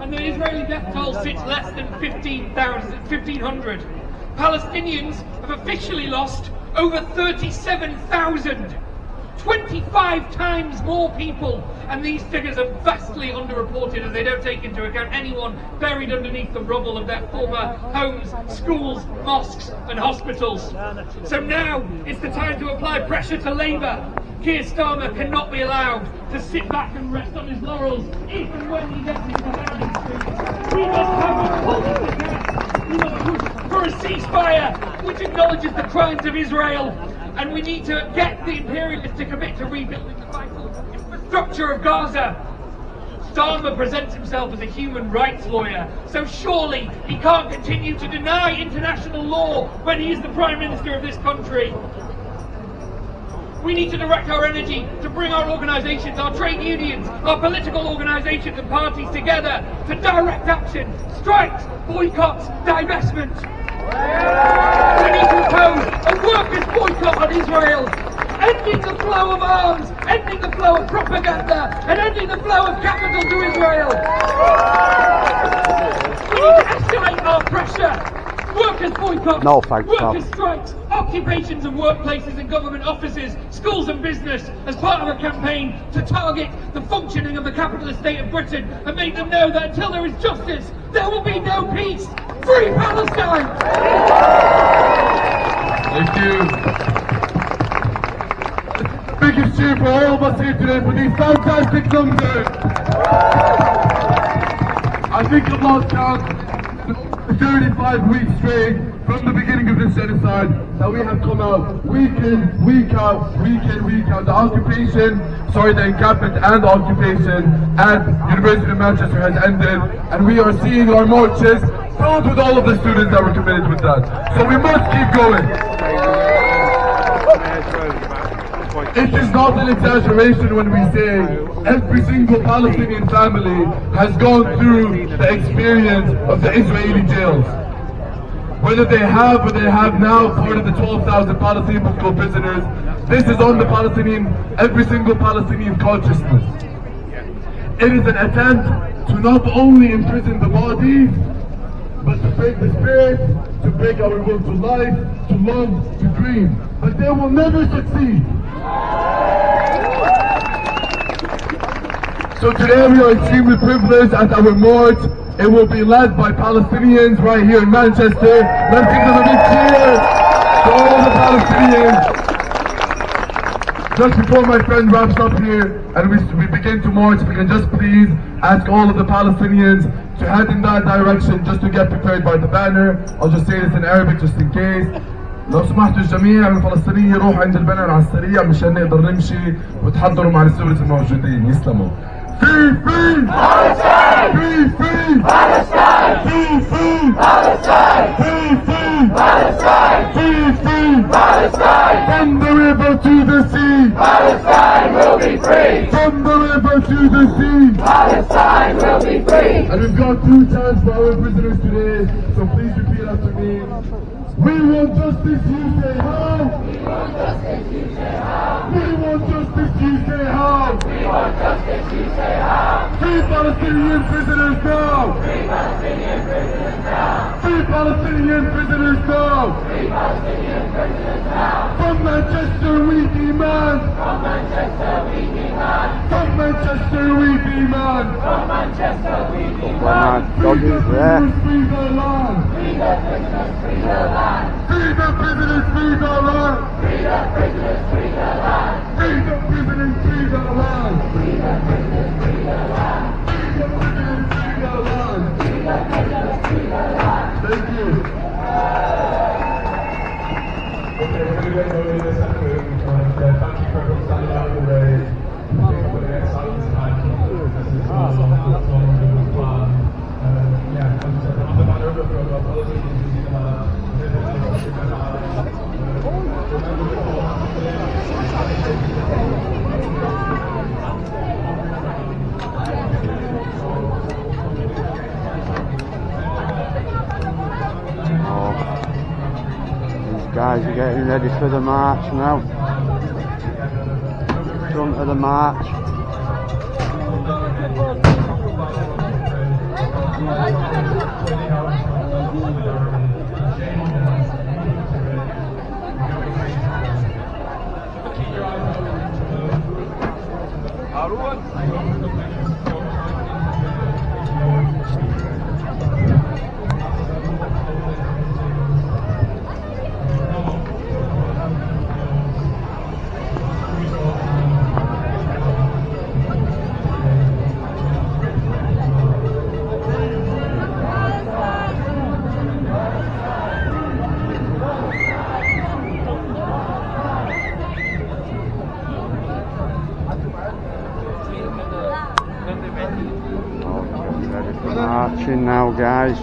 and the Israeli death toll sits less than 1,500. Palestinians have officially lost over 37,000. 25 times more people, and these figures are vastly underreported as they don't take into account anyone buried underneath the rubble of their former homes, schools, mosques and hospitals. So now it's the time to apply pressure to Labour. Keir Starmer cannot be allowed to sit back and rest on his laurels even when he gets into Downing Street. We must have a pull together. We must push for a ceasefire which acknowledges the crimes of Israel. And we need to get the imperialists to commit to rebuilding the vital infrastructure of Gaza. Starmer presents himself as a human rights lawyer, so surely he can't continue to deny international law when he is the Prime Minister of this country. We need to direct our energy to bring our organisations, our trade unions, our political organisations and parties together to direct action, strikes, boycotts, divestment. We need to impose a workers' boycott on Israel, ending the flow of arms, ending the flow of propaganda, and ending the flow of capital to Israel. We need to escalate our pressure. Workers' boycotts, no, thanks, workers' strikes, occupations and workplaces and government offices, schools and business, as part of a campaign to target the functioning of the capitalist state of Britain and make them know that until there is justice, there will be no peace. Free Palestine! Thank you. Biggest cheer for all of us here today for these fantastic numbers. I think I've lost count 35 weeks straight from the beginning of this genocide that we have come out week in, week out, week in, week out. The encampment and occupation at University of Manchester has ended, and we are seeing our marches filled with all of the students that were committed with that. So we must keep going. It is not an exaggeration when we say every single Palestinian family has gone through the experience of the Israeli jails. Whether they have or they have now part of the 12,000 Palestinian political prisoners, this is on the every single Palestinian consciousness. It is an attempt to not only imprison the bodies, but to break the spirit, to break our will to life, to love, to dream. But they will never succeed. So today we are extremely privileged at our march. It will be led by Palestinians right here in Manchester. Let's give them a big cheer to all the Palestinians. Just before my friend wraps up here and we begin to march, if we can just please ask all of the Palestinians to head in that direction just to get prepared by the banner. I'll just say this in Arabic just in case. لو سمحتوا الجميع من الفلسطينيين يروحوا عند البنر على السريع مشان نقدر نمشي وتحضروا مع السوريين الموجودين. يسلموا. Free Palestine! Free Palestine! Free, free Palestine! Free, free Palestine! Free, free Palestine! From the river to the sea, Palestine will be free! From the river to the sea, Palestine will be free! And we've got 2 chants for our prisoners today, so please repeat after me. We want justice, you say how? We want justice, you say how? We want justice, you say how? We want justice, you say how? Free Palestinian prisoners now! Free Palestinian prisoners now! Free Palestinian prisoners now! Free Palestinian prisoners now! From Manchester we demand! From Manchester we demand! From Manchester we demand! From Manchester we demand! Free the prisoners, free the land! Free the prisoners, free the land! Free the prisoners, free the land! Free the prisoners, free the land! Free the prisoners, free the land! Free the prisoners, free the land! Free the prisoners, free the land! Free the prisoners, free the land! Thank you. Okay, we're going to get going in a second, and thank you for everyone standing out in the rain. I think we're going to get silence tonight. This is all we're doing with plan. Yeah, as I said, on the banner of the program, apologies if you see them like that. These guys are getting ready for the march now. Front of the march. Marching now, guys.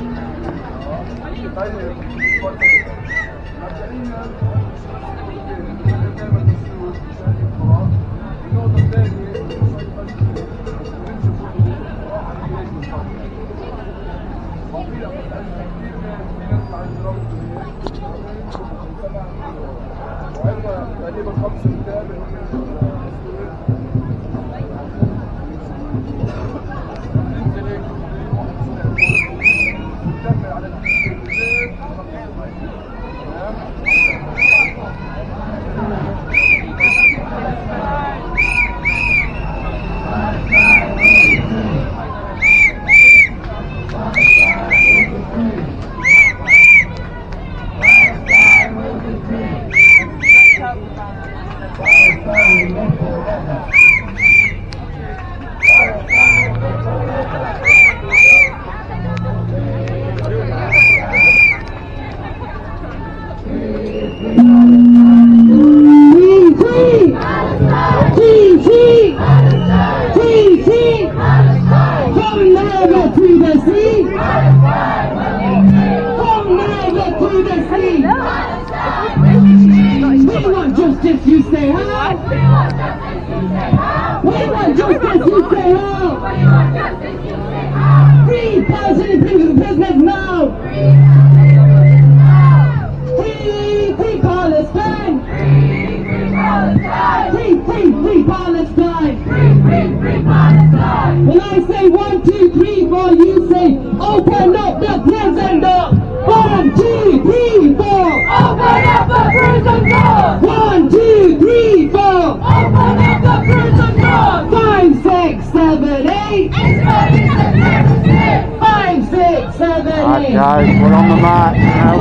Guys, we're on the march now.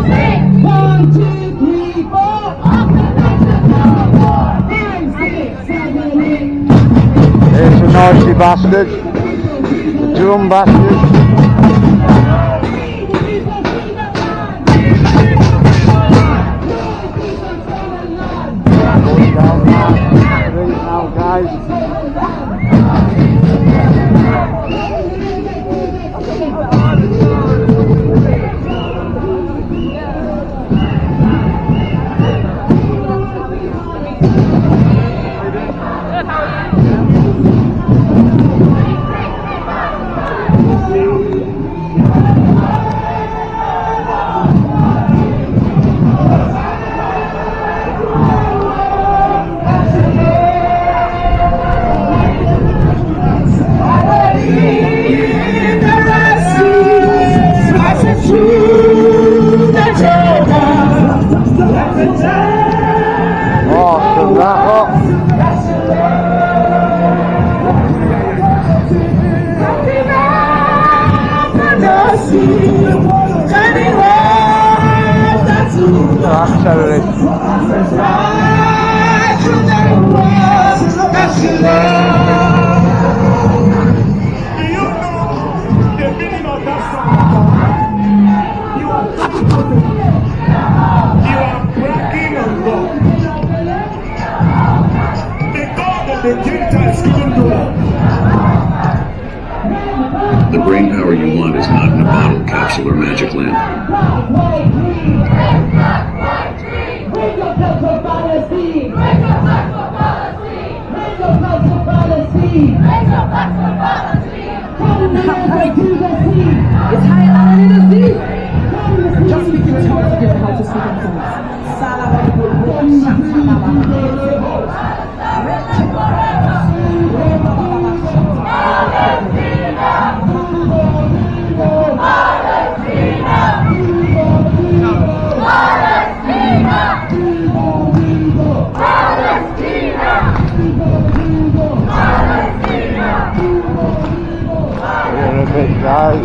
1, 2, 3, 4. 5, 6, 7, 8. Here's the noisy bastards, the drum bastards. Going down the street now, guys. terrorists. The brain power you want is not in a bottle, capsule, or magic lamp. It's higher than the sea. Just speak in tongues to get how to speak in tongues. We're a bit, guys.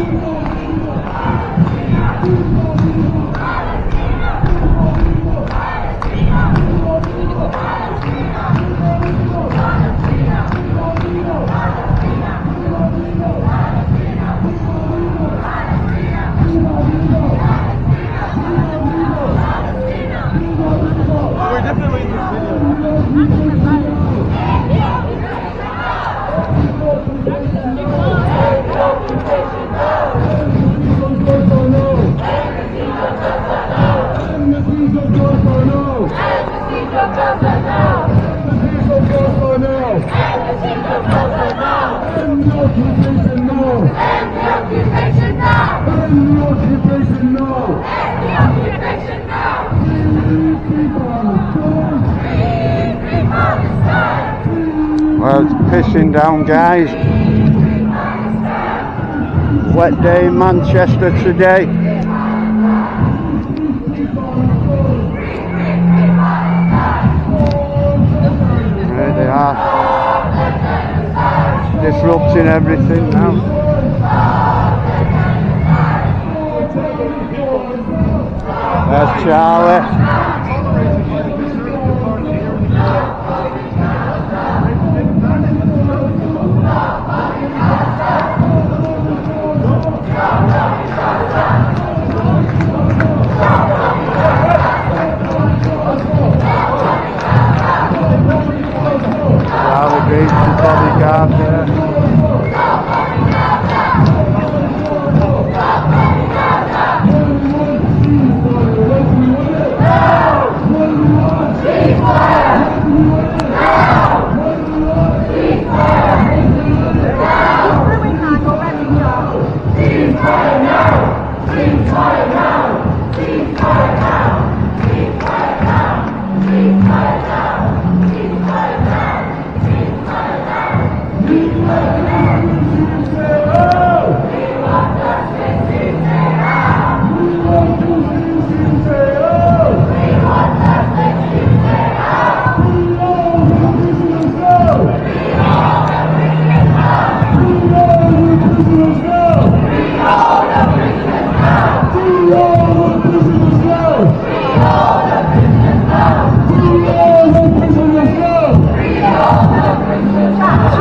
We're definitely in this video. Well, it's pissing down, guys. Wet day in Manchester today. There they are. Disrupting everything now. There's Charlie. Charlie beats the bodyguard there.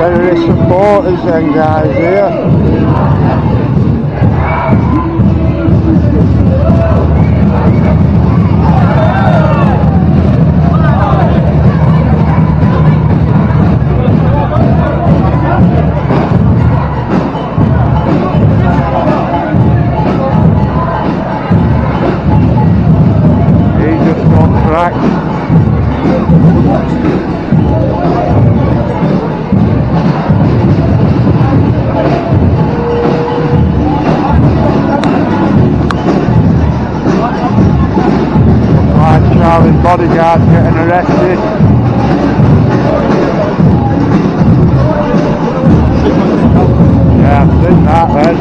Terrorist supporters then, guys, here. He just got cracked. Charlie's bodyguard getting arrested. Yeah, I've seen that then.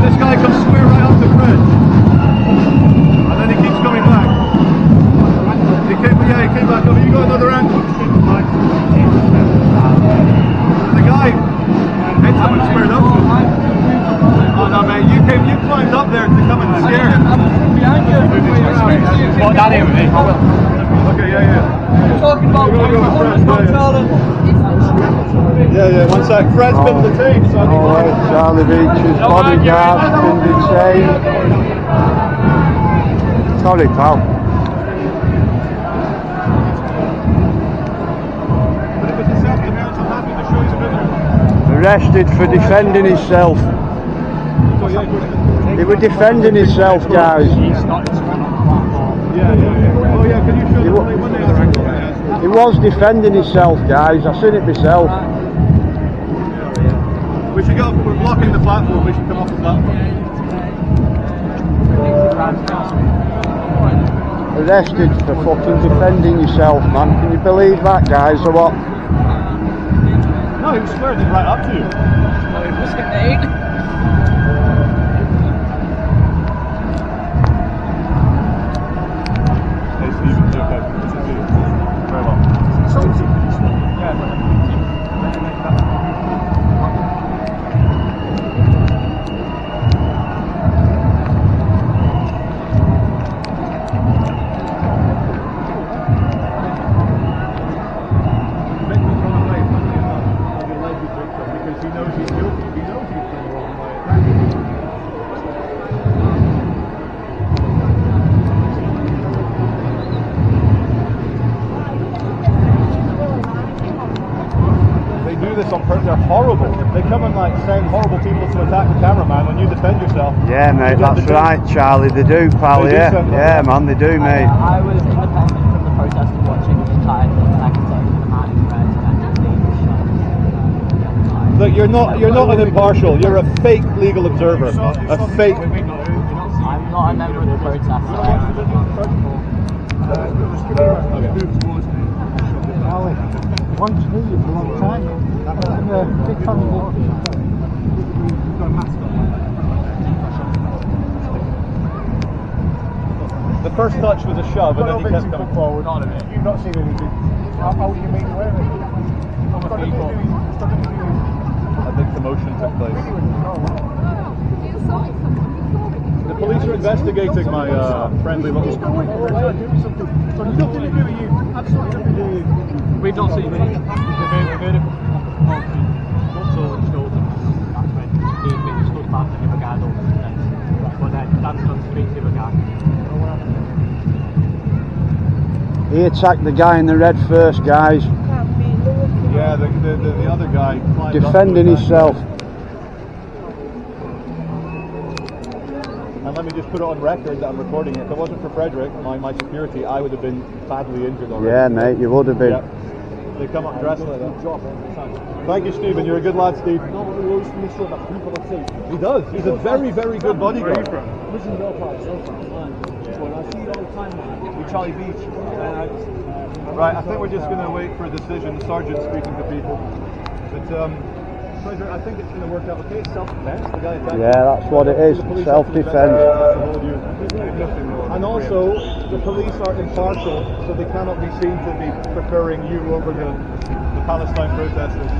This guy comes square right off the bridge, and then he keeps coming back. He came back over. You got another The guy hit someone squared up. Oh no, mate, you climbed up there to come and scare. I'm behind you. Walk down here with me. I will. Okay, yeah. Talking about Yeah, 1 sec. Fred's been detained, so I think Charlie Beach's bodyguard's been detained. Sorry, pal. But it was a self-defense, I'm happy to show you some video. Arrested for defending himself. He was defending himself, guys. Yeah. Oh yeah, can you show the play one other angle? He was defending himself, guys. I've seen it myself. We should go, we're blocking the platform, we should come off the platform. Arrested for fucking defending yourself, man. Can you believe that, guys, or what? No, he was squaring it right up to you. Hey Stephen, you okay? Good to see you. Very well. Because he knows he's guilty. He knows he's done wrong by attacking. They do this on purpose. They're horrible. They come and like send horrible people to attack the cameraman when you defend yourself. Yeah, mate, that's right, Charlie. They do, pal. They do Yeah, send them. yeah, man, they do, mate. I was independent from the protest and watching the entire thing, and I can tell you the man in red and Look, you're not an impartial. You're a fake legal observer. A fake. I'm not a member of the protest. Charlie, once knew you for a long time. Big fan of The first touch was a shove, and then he kept coming forward. You've not seen anything. How do you mean where? A big commotion took place. The police are investigating my friendly little. Nothing to do with you. Absolutely nothing to do with you. We've not seen anything. We've heard of what's all installed, and that's when he's been stood back and the other guy don't protest. But then Dan's gone to speak to the other guy. He attacked the guy in the red first, guys. Yeah, the other guy climbed Defending up to himself. And let me just put it on record that I'm recording it. If it wasn't for Frederick, my security, I would have been badly injured already. Yeah, mate, you would have been. Yep. They come up dressed like that. Thank you, Stephen. You're a good lad, Steve. He does. He's a very, very good bodyguard. Charlie Beach. Right, I think we're just going to wait for a decision. The sergeant's speaking to people. But, Frederick, I think it's going to work out okay. It's self-defense. The guy attacked. Yeah, that's what it is. Self-defense. And also, the police are impartial, so they cannot be seen to be preferring you over the Palestine protesters.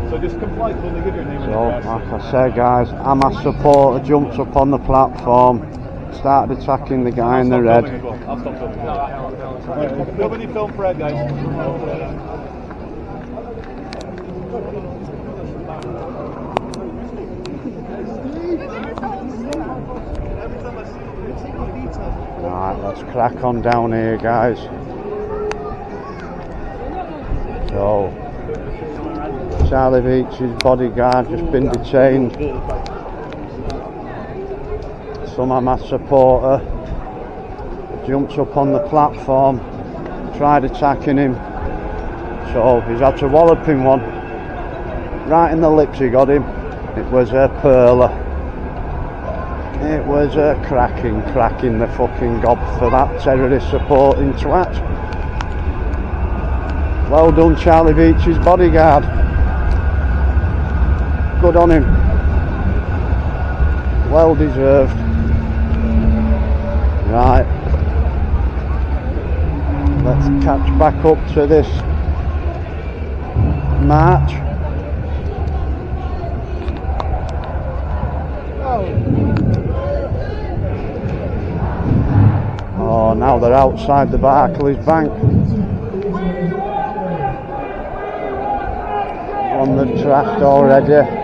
So just comply when they give your name and So, address. like I said, guys, Hamas supporter jumps up on the platform, started attacking the guy in the red. I'll stop filming. Right, nobody film Fred, guys. Right, let's crack on down here, guys. So, Charlie Beach's bodyguard just been detained. Some Hamas supporter jumps up on the platform, tried attacking him, so he's had to wallop him one. Right in the lips he got him. It was a perler. It was a cracking the fucking gob for that terrorist supporting twat. Well done, Charlie Beach's bodyguard. Good on him. well deserved. Right, let's catch back up to this march. Oh, now they're outside the Barclays Bank. On the track already.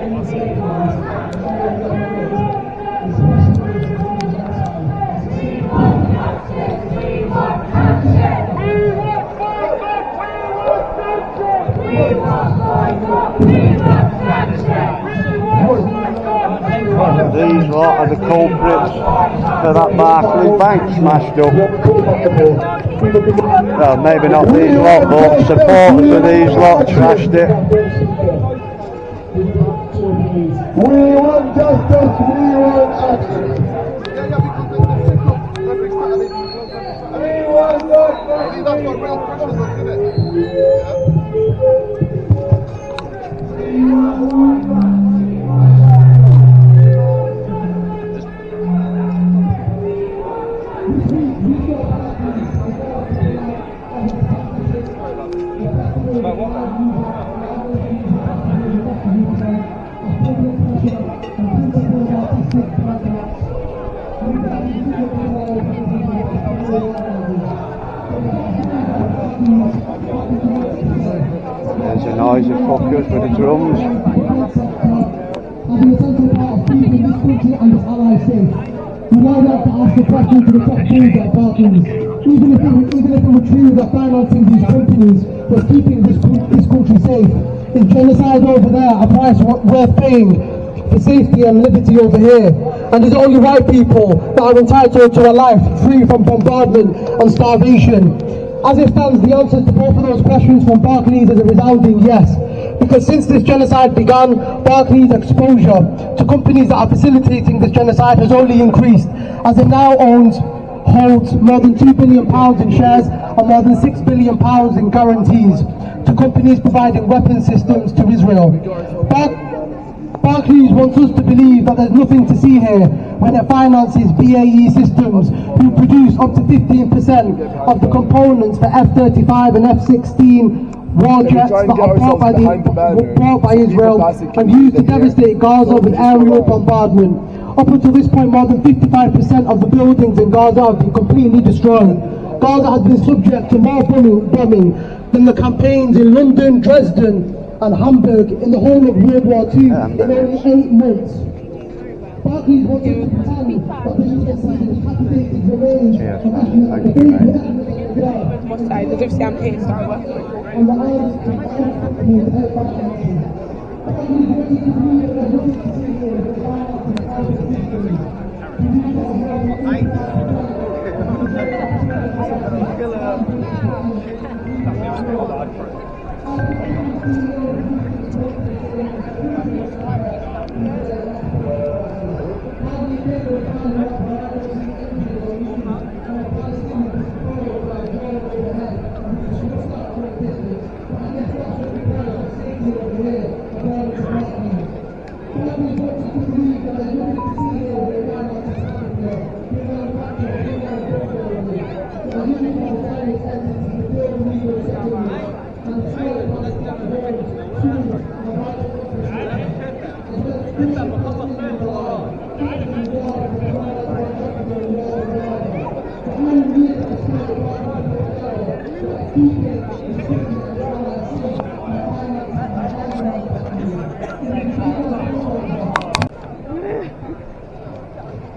These lot are the culprits for that Barclays Bank smashed up. Well, maybe not these lot, but supporters of these lot trashed it. We want justice, we want action. We want There's the noisy fuckers with the drums. We now have to ask the question to the top players at Barclays. Even if it were true that financing these companies was keeping this country safe, is genocide over there a price worth paying for safety and liberty over here? And is it only white people that are entitled to a life free from bombardment and starvation? As it stands, the answer to both of those questions from Barclays is a resounding yes. Because since this genocide began, Barclays' exposure to companies that are facilitating this genocide has only increased, as it now holds more than £2 billion in shares and more than £6 billion in guarantees to companies providing weapon systems to Israel. Barclays wants us to believe that there's nothing to see here when it finances BAE Systems, who produce up to 15% of the components for F-35 and F-16 war jets that are brought by Israel and used to devastate Gaza with aerial bombardment. Up until this point, more than 55% of the buildings in Gaza have been completely destroyed. Gaza has been subject to more bombing than the campaigns in London, Dresden and Hamburg in the whole of World War II in only 8 months. Barclays wants us to pretend that the genocide is captivated remains of What side? Does it say I'm paying Starbucks? on the island of companies without financing.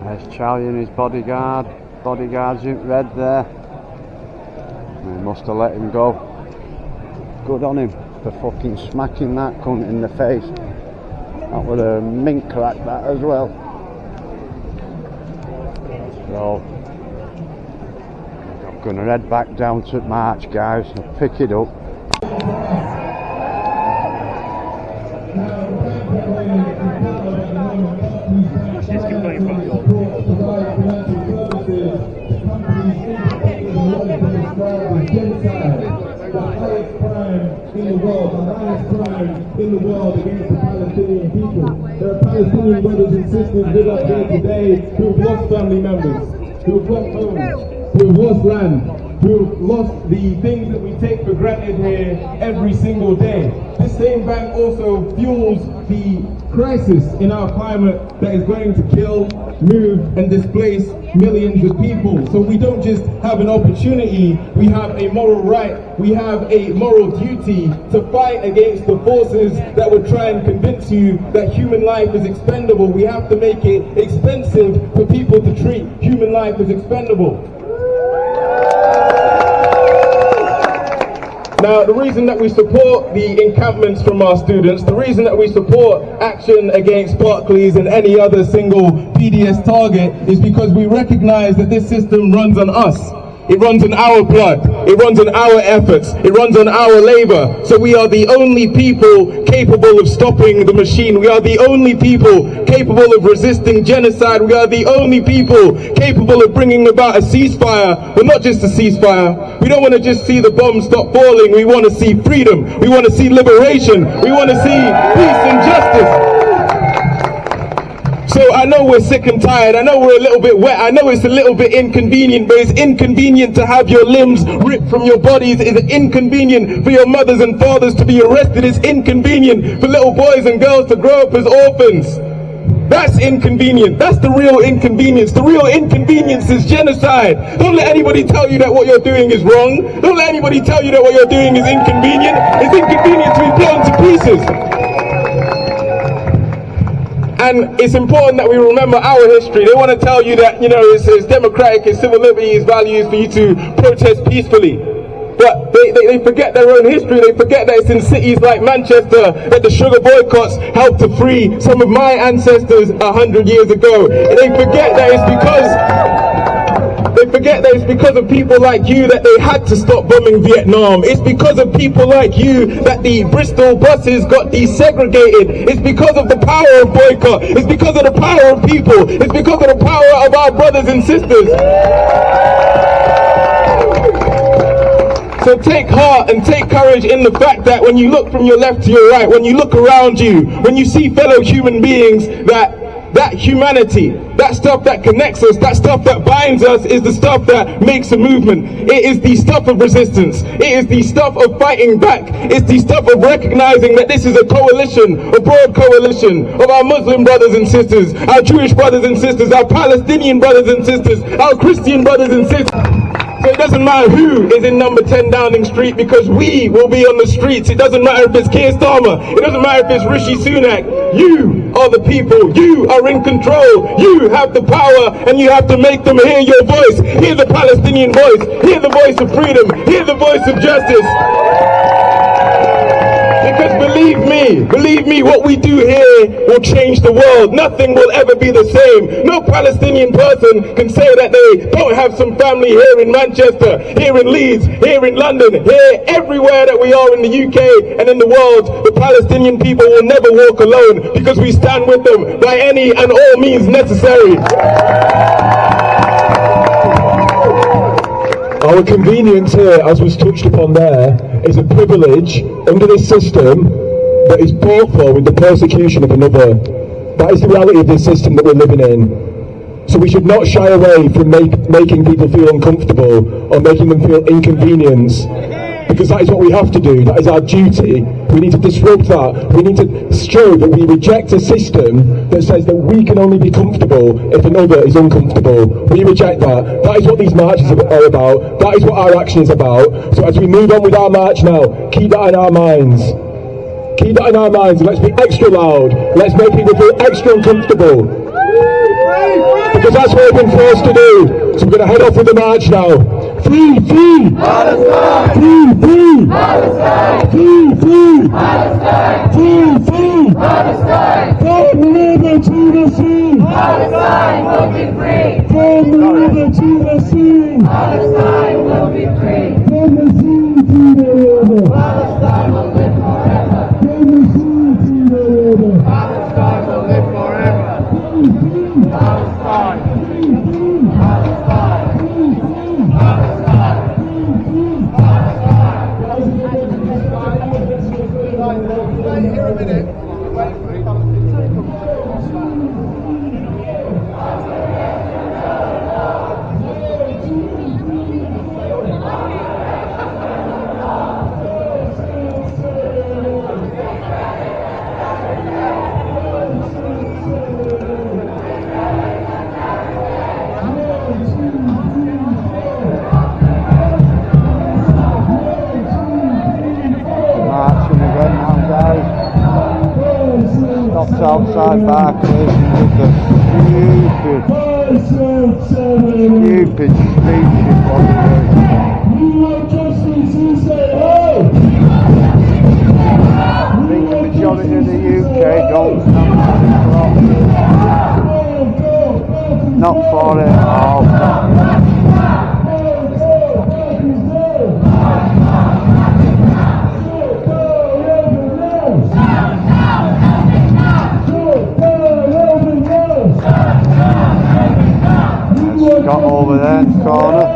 There's Charlie and his bodyguard. Bodyguard's in red there. They must have let him go. Good on him for fucking smacking that cunt in the face. That was a mink crack that as well. So I'm gonna head back down to March, guys, and pick it up. In the world against the Palestinian people. There are Palestinian brothers and sisters with us here today who have lost family members, who have lost homes, who have lost land, who have lost the things that we take for granted here every single day. This same bank also fuels the crisis in our climate that is going to kill, move and displace millions of people. So we don't just have an opportunity, we have a moral right, we have a moral duty to fight against the forces that would try and convince you that human life is expendable. We have to make it expensive for people to treat human life as expendable. Now, the reason that we support the encampments from our students, the reason that we support action against Barclays and any other single PDS target is because we recognize that this system runs on us. It runs on our blood, it runs on our efforts, it runs on our labor. So we are the only people capable of stopping the machine. We are the only people capable of resisting genocide. We are the only people capable of bringing about a ceasefire, but not just a ceasefire. We don't want to just see the bombs stop falling. We want to see freedom. We want to see liberation. We want to see peace and justice. So I know we're sick and tired, I know we're a little bit wet, I know it's a little bit inconvenient, but it's inconvenient to have your limbs ripped from your bodies, it's inconvenient for your mothers and fathers to be arrested, it's inconvenient for little boys and girls to grow up as orphans. That's inconvenient, that's the real inconvenience. The real inconvenience is genocide. Don't let anybody tell you that what you're doing is wrong. Don't let anybody tell you that what you're doing is inconvenient. It's inconvenient to be blown to pieces. And it's important that we remember our history. They want to tell you that, you know, it's democratic, it's civil liberties, values for you to protest peacefully. But they forget their own history. They forget that it's in cities like Manchester that the sugar boycotts helped to free some of my ancestors 100 years ago. And they forget that it's because of people like you that they had to stop bombing Vietnam. It's because of people like you that the Bristol buses got desegregated. It's because of the power of boycott. It's because of the power of people. It's because of the power of our brothers and sisters. So take heart and take courage in the fact that when you look from your left to your right, when you look around you, when you see fellow human beings, that humanity, that stuff that connects us, that stuff that binds us is the stuff that makes a movement. It is the stuff of resistance. It is the stuff of fighting back. It's the stuff of recognizing that this is a coalition, a broad coalition of our Muslim brothers and sisters, our Jewish brothers and sisters, our Palestinian brothers and sisters, our Christian brothers and sisters. So it doesn't matter who is in number 10 Downing Street because we will be on the streets. It doesn't matter if it's Keir Starmer. It doesn't matter if it's Rishi Sunak. You are the people. You are in control. You have the power and you have to make them hear your voice. Hear the Palestinian voice. Hear the voice of freedom. Hear the voice of justice. Because believe me, what we do here will change the world. Nothing will ever be the same. No Palestinian person can say that they don't have some family here in Manchester, here in Leeds, here in London, here everywhere that we are in the UK and in the world. The Palestinian people will never walk alone because we stand with them by any and all means necessary. Our convenience here, as was touched upon there, is a privilege under this system that is bought for with the persecution of another. That is the reality of this system that we're living in. So we should not shy away from making people feel uncomfortable or making them feel inconvenienced, because that is what we have to do. That is our duty. We need to disrupt that. We need to show that we reject a system that says that we can only be comfortable if another is uncomfortable. We reject that. That is what these marches are about. That is what our action is about. So as we move on with our march now, keep that in our minds. Keep that in our minds. Let's be extra loud. Let's make people feel extra uncomfortable. Because that's what we've been forced to do. So we're going to head off with the march now. Free, free! Palestine! Free, free! Palestine! Free, free! Palestine! Free, free! Palestine! From the river to the sea! Palestine will be free! From the river to the sea! Palestine will be free! From the sea to the river! Palestine will live forever! From the sea to the river! Palestine will live forever! Free, free! Palestine! Free, free! Palestine! Here a minute. the stupid speech it was doing. I think the majority of the UK don't stand for it. Not for it at all. Got over there in the corner.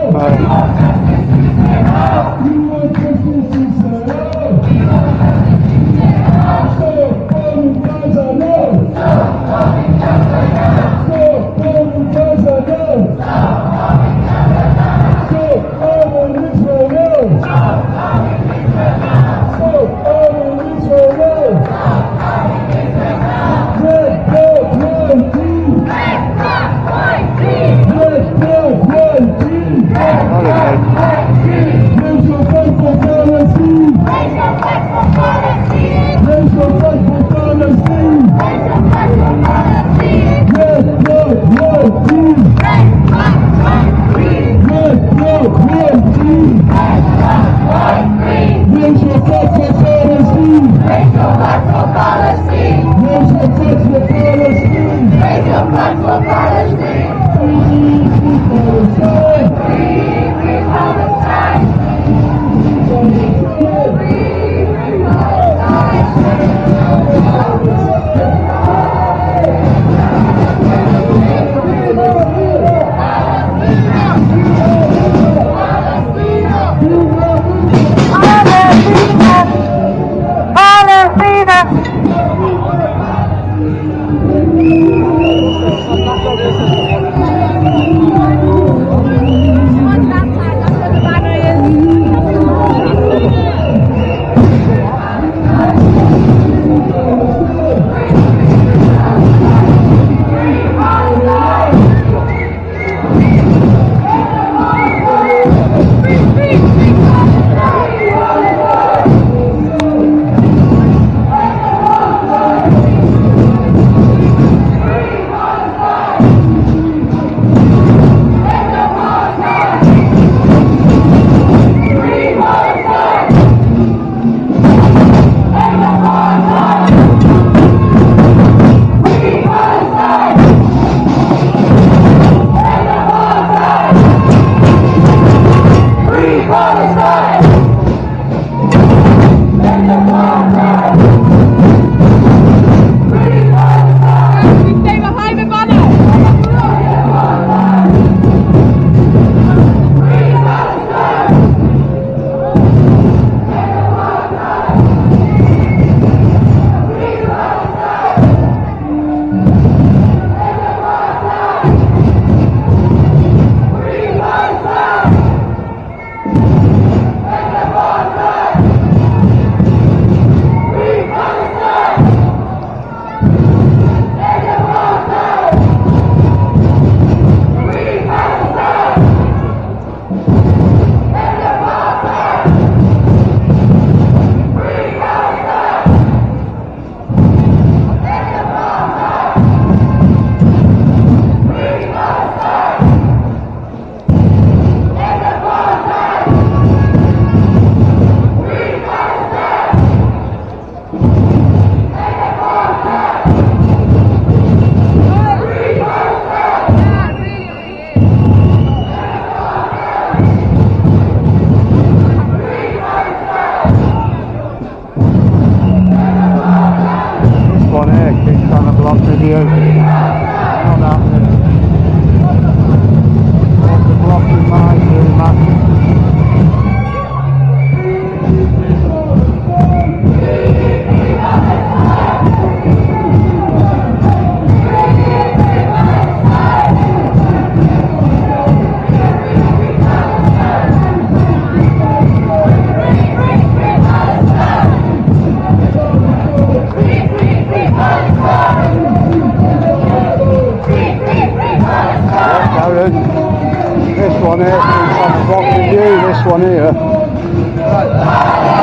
One here.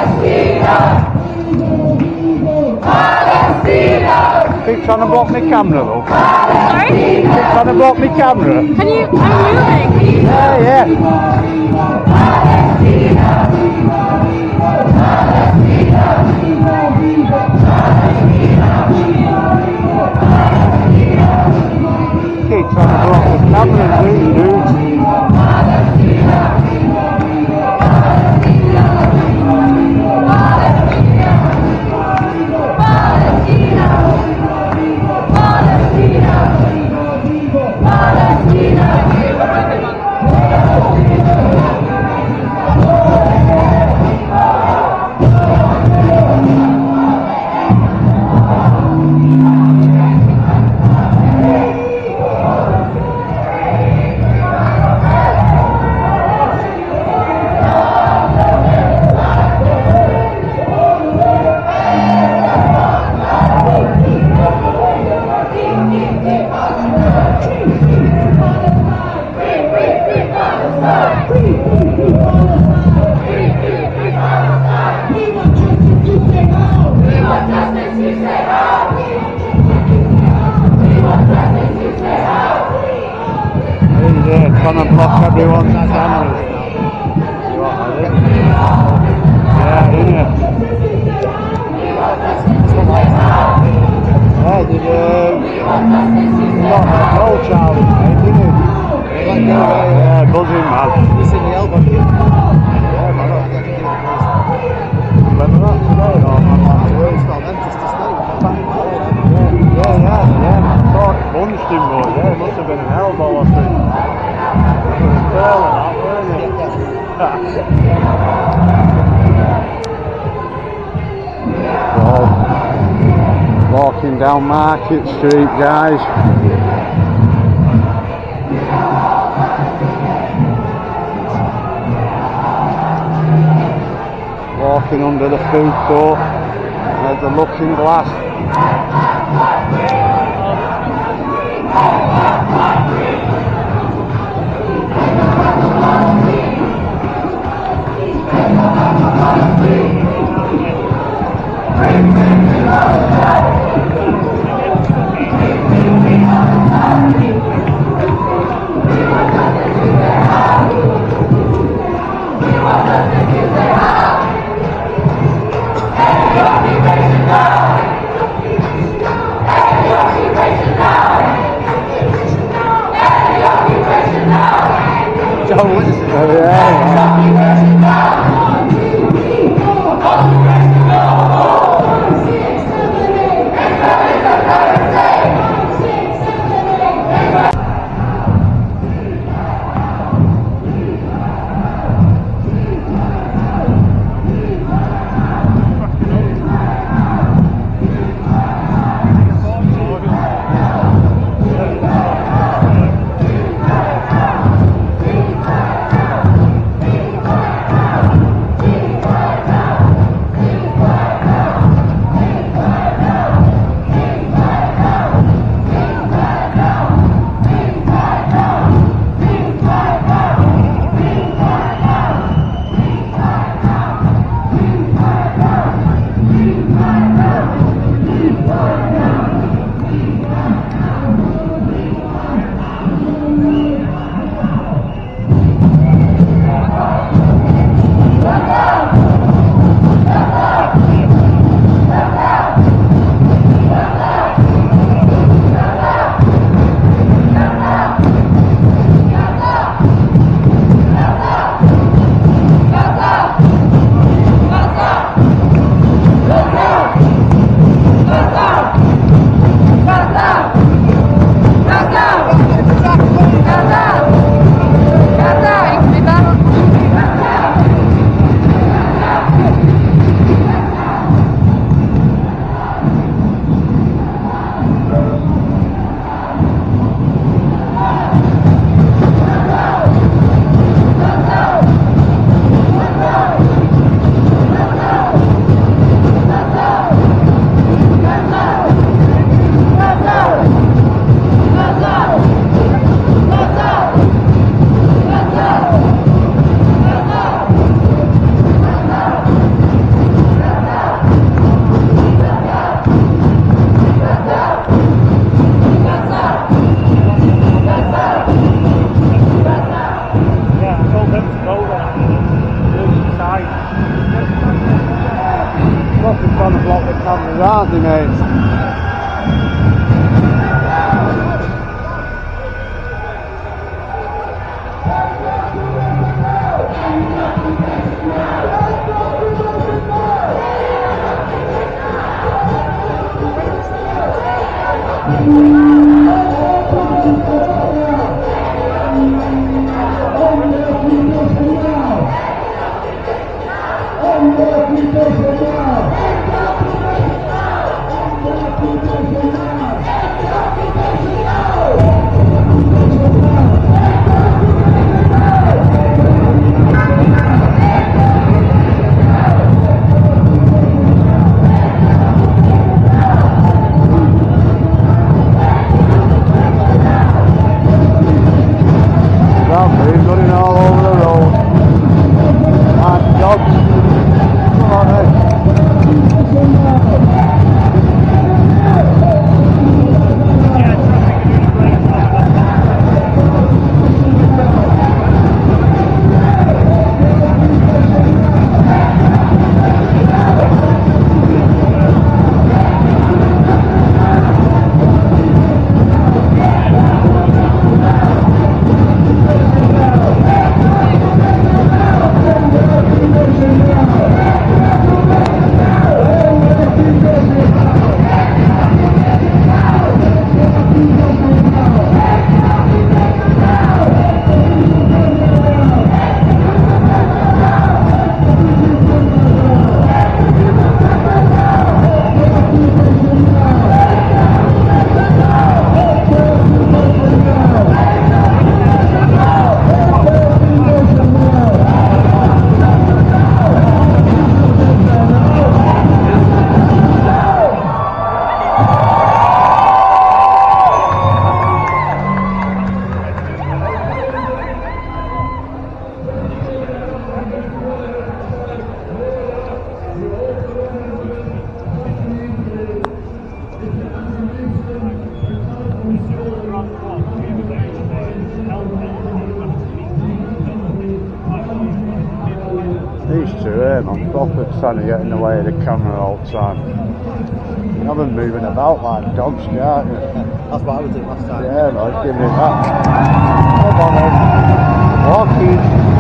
Palestina! Palestina! Keep trying to block my camera though. Sorry? Keep trying to block my camera. I'm moving. Yeah. Keep trying to block the camera, dude. Trying to block everyone's cameras. You want that? Yeah, innit? Yeah, did not that goal challenge, mate, didn't you? Yeah, buzzing, man. You seen the elbow kick? Yeah, man, remember that today? Oh, man, it's got them just to stay. Yeah. I thought he punched him, but yeah, it must have been an elbow or something. Well, walking down Market Street, guys. Walking under the food court. There's the Looking Glass. time. I'm proper trying to get in the way of the camera all the time. You have them moving about like dogs, can't you? That's what I was doing last time. Yeah, like, give me that. Hold on, then. Walking.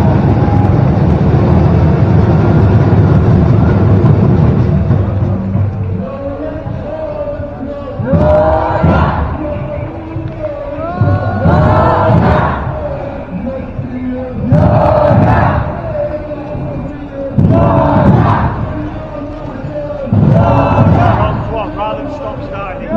Rather than stop starting.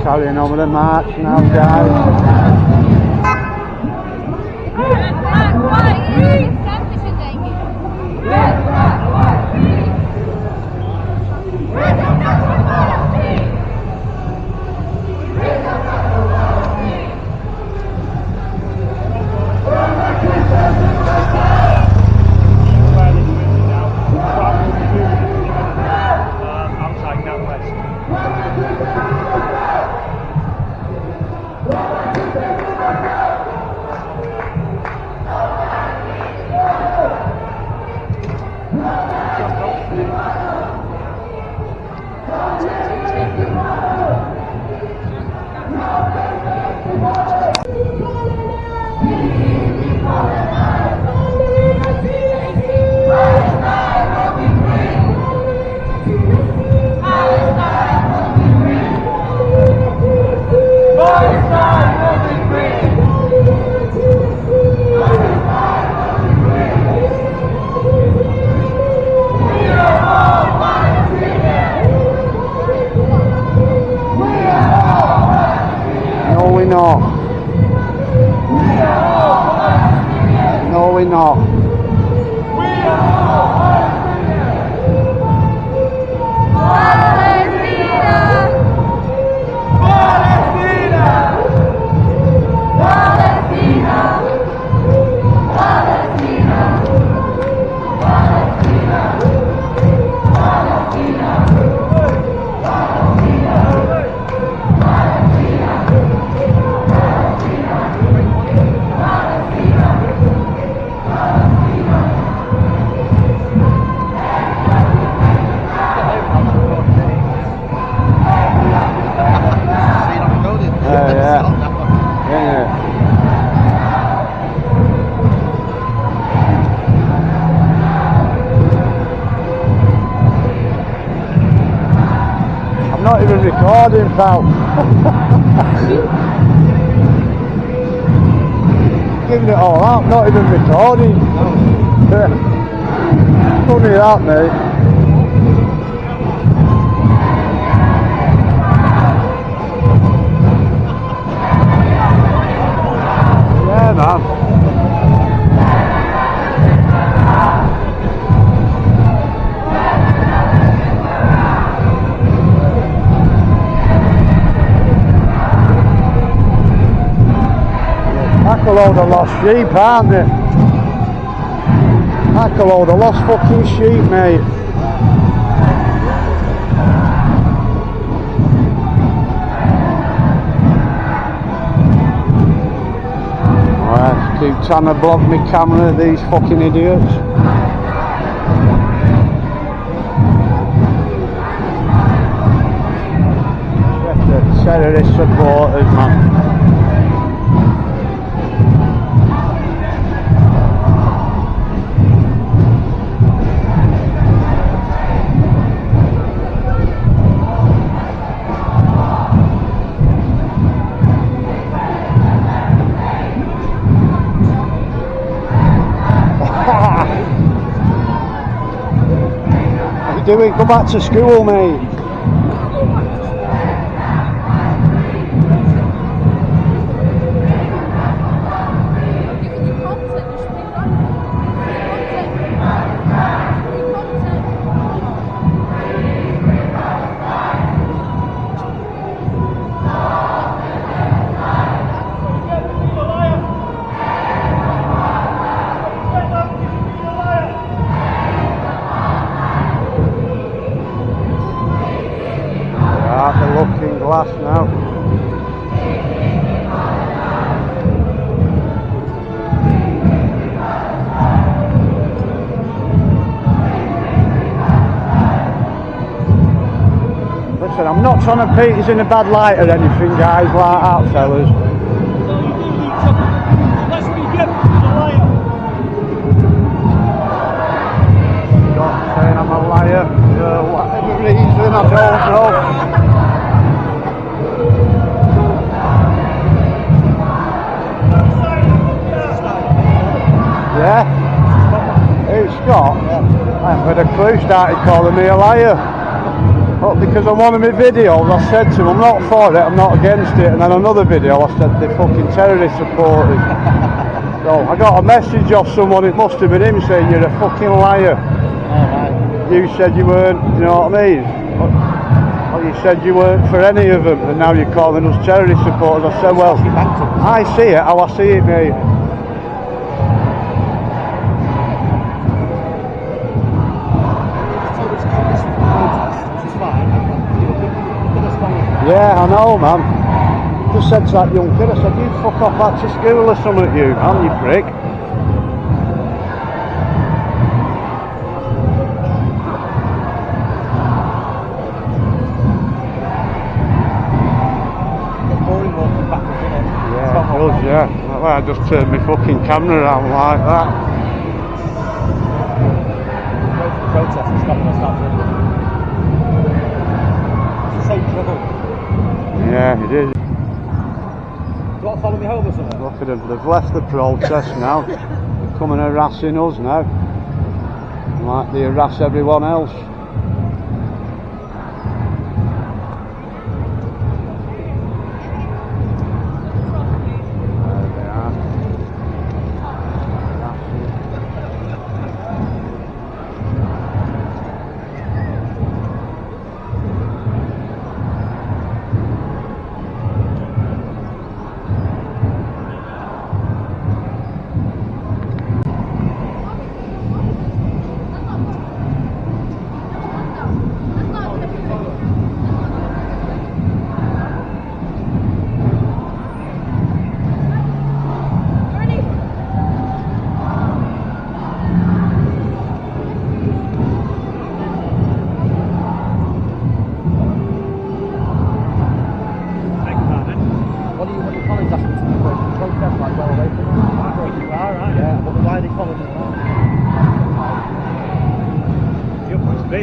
Carrying on with the march now, guys. Outside NatWest. not even recording, pal. Giving it all out, not even recording. Funny that, mate. Yeah, man. Pack a load of lost sheep, aren't they? Pack a load of lost fucking sheep, mate. Alright, keep trying to block my camera, these fucking idiots. The terrorist supporters, man. What are you doing? Go back to school, mate. The looking glass now. Listen, I'm not trying to paint us in a bad light or anything, guys, like that, fellas. That's what you get for the liar. Not saying I'm a liar for whatever reason, I don't know. Yeah? Who's Scott? Yeah. I haven't got a clue, started calling me a liar. But because on one of my videos I said to him, I'm not for it, I'm not against it, and then another video I said the fucking terrorist supporters. So I got a message off someone, it must have been him, saying you're a fucking liar. You said you weren't, you know what I mean? Or you said you weren't for any of them, and now you're calling us terrorist supporters. I said, well, I see it how I see it, mate. Yeah, I know, man. Just said to that young kid, I said, you fuck off back to school or something, you man, you prick. Yeah, it does, yeah. Well, I just turned my fucking camera around like that. Protest and stopping us not doing it. It's the same trouble. Yeah, it is. Do you want to follow me home or something? Look at them, they've left the protest now. They're coming harassing us now. Like they harass everyone else.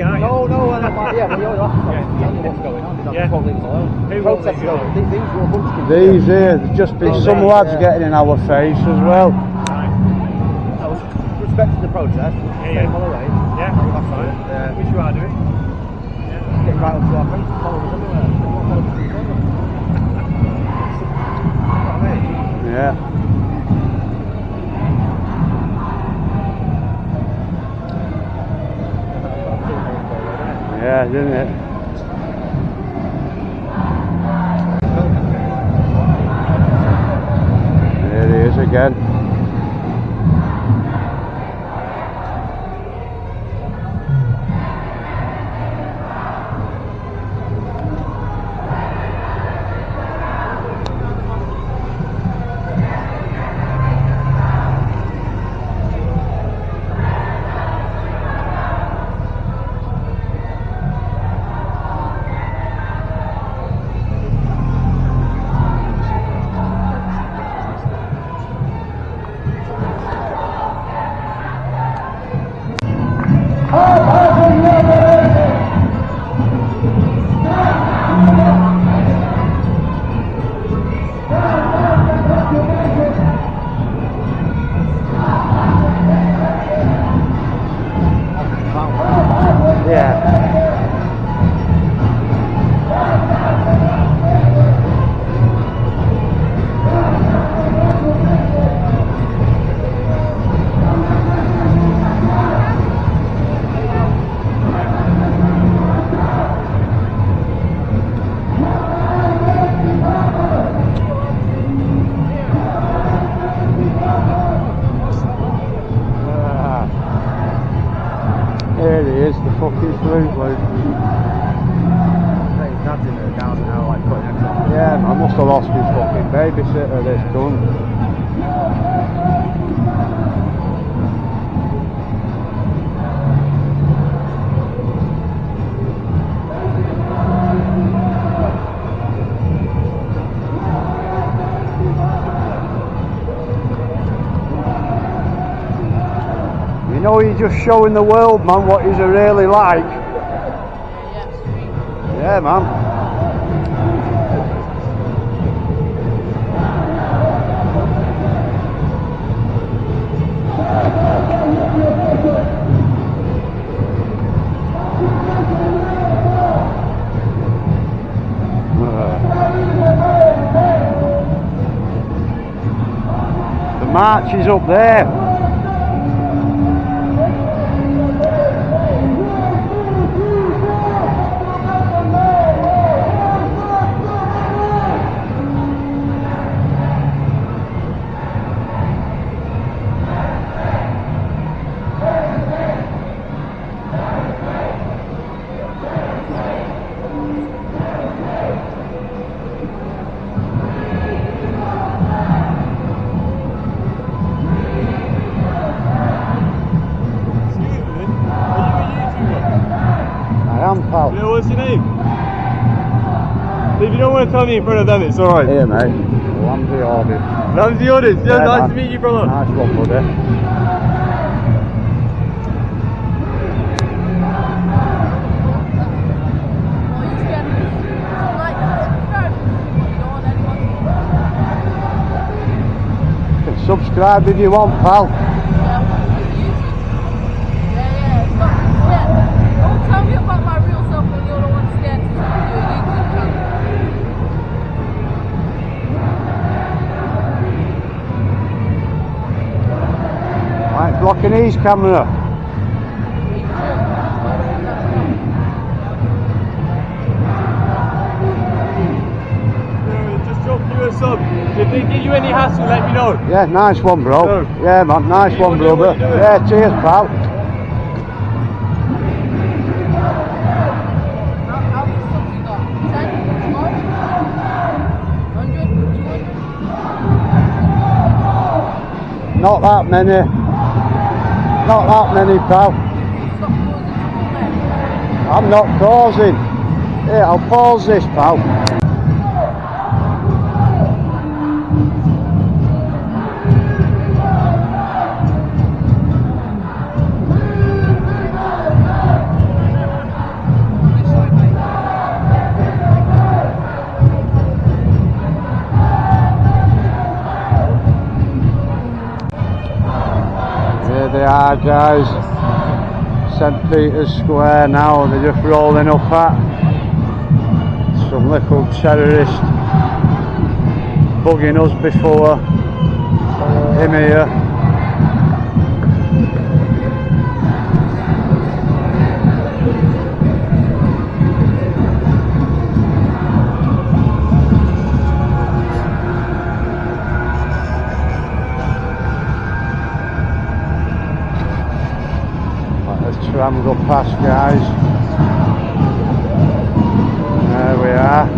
me, aren't you? No, yeah, well, you're off. Yeah. What's going on? That's what leaves alone. Who won't leave Protesters you alone? These were a bunch of These here, there's just been some lads getting in our face as well. I was respecting the protest. Yeah. All the way. Yeah, that's fine. Which you are doing. Getting right up to our friends, following us everywhere. Yeah. Yeah, didn't it? There he is again. There he is, the fucking flute loop. Yeah, I must have lost his fucking babysitter, this cunt. You know, he's just showing the world, man, what he's really like. Yeah, man. The march is up there. Pal. Yeah, what's your name? If you don't want to tell me in front of them, it's alright. Here, mate. Ramsey Audis. Ramsey Audis, yeah, nice to meet you, brother. Nice one, buddy. You can subscribe if you want, pal. Tell me about my real self when you're the one scared to do a YouTube channel. Right, blocking his camera. Just drop you a sub. If they give you any hassle, let me know. Yeah, nice one, bro. No. Yeah, man, nice one, brother. Yeah, cheers, pal. Not that many. Not that many, pal. I'm not causing. Here, I'll pause this, pal. are, guys. St Peter's Square now. They're just rolling up at some little terrorist bugging us before him here. Tram go past, guys. There we are.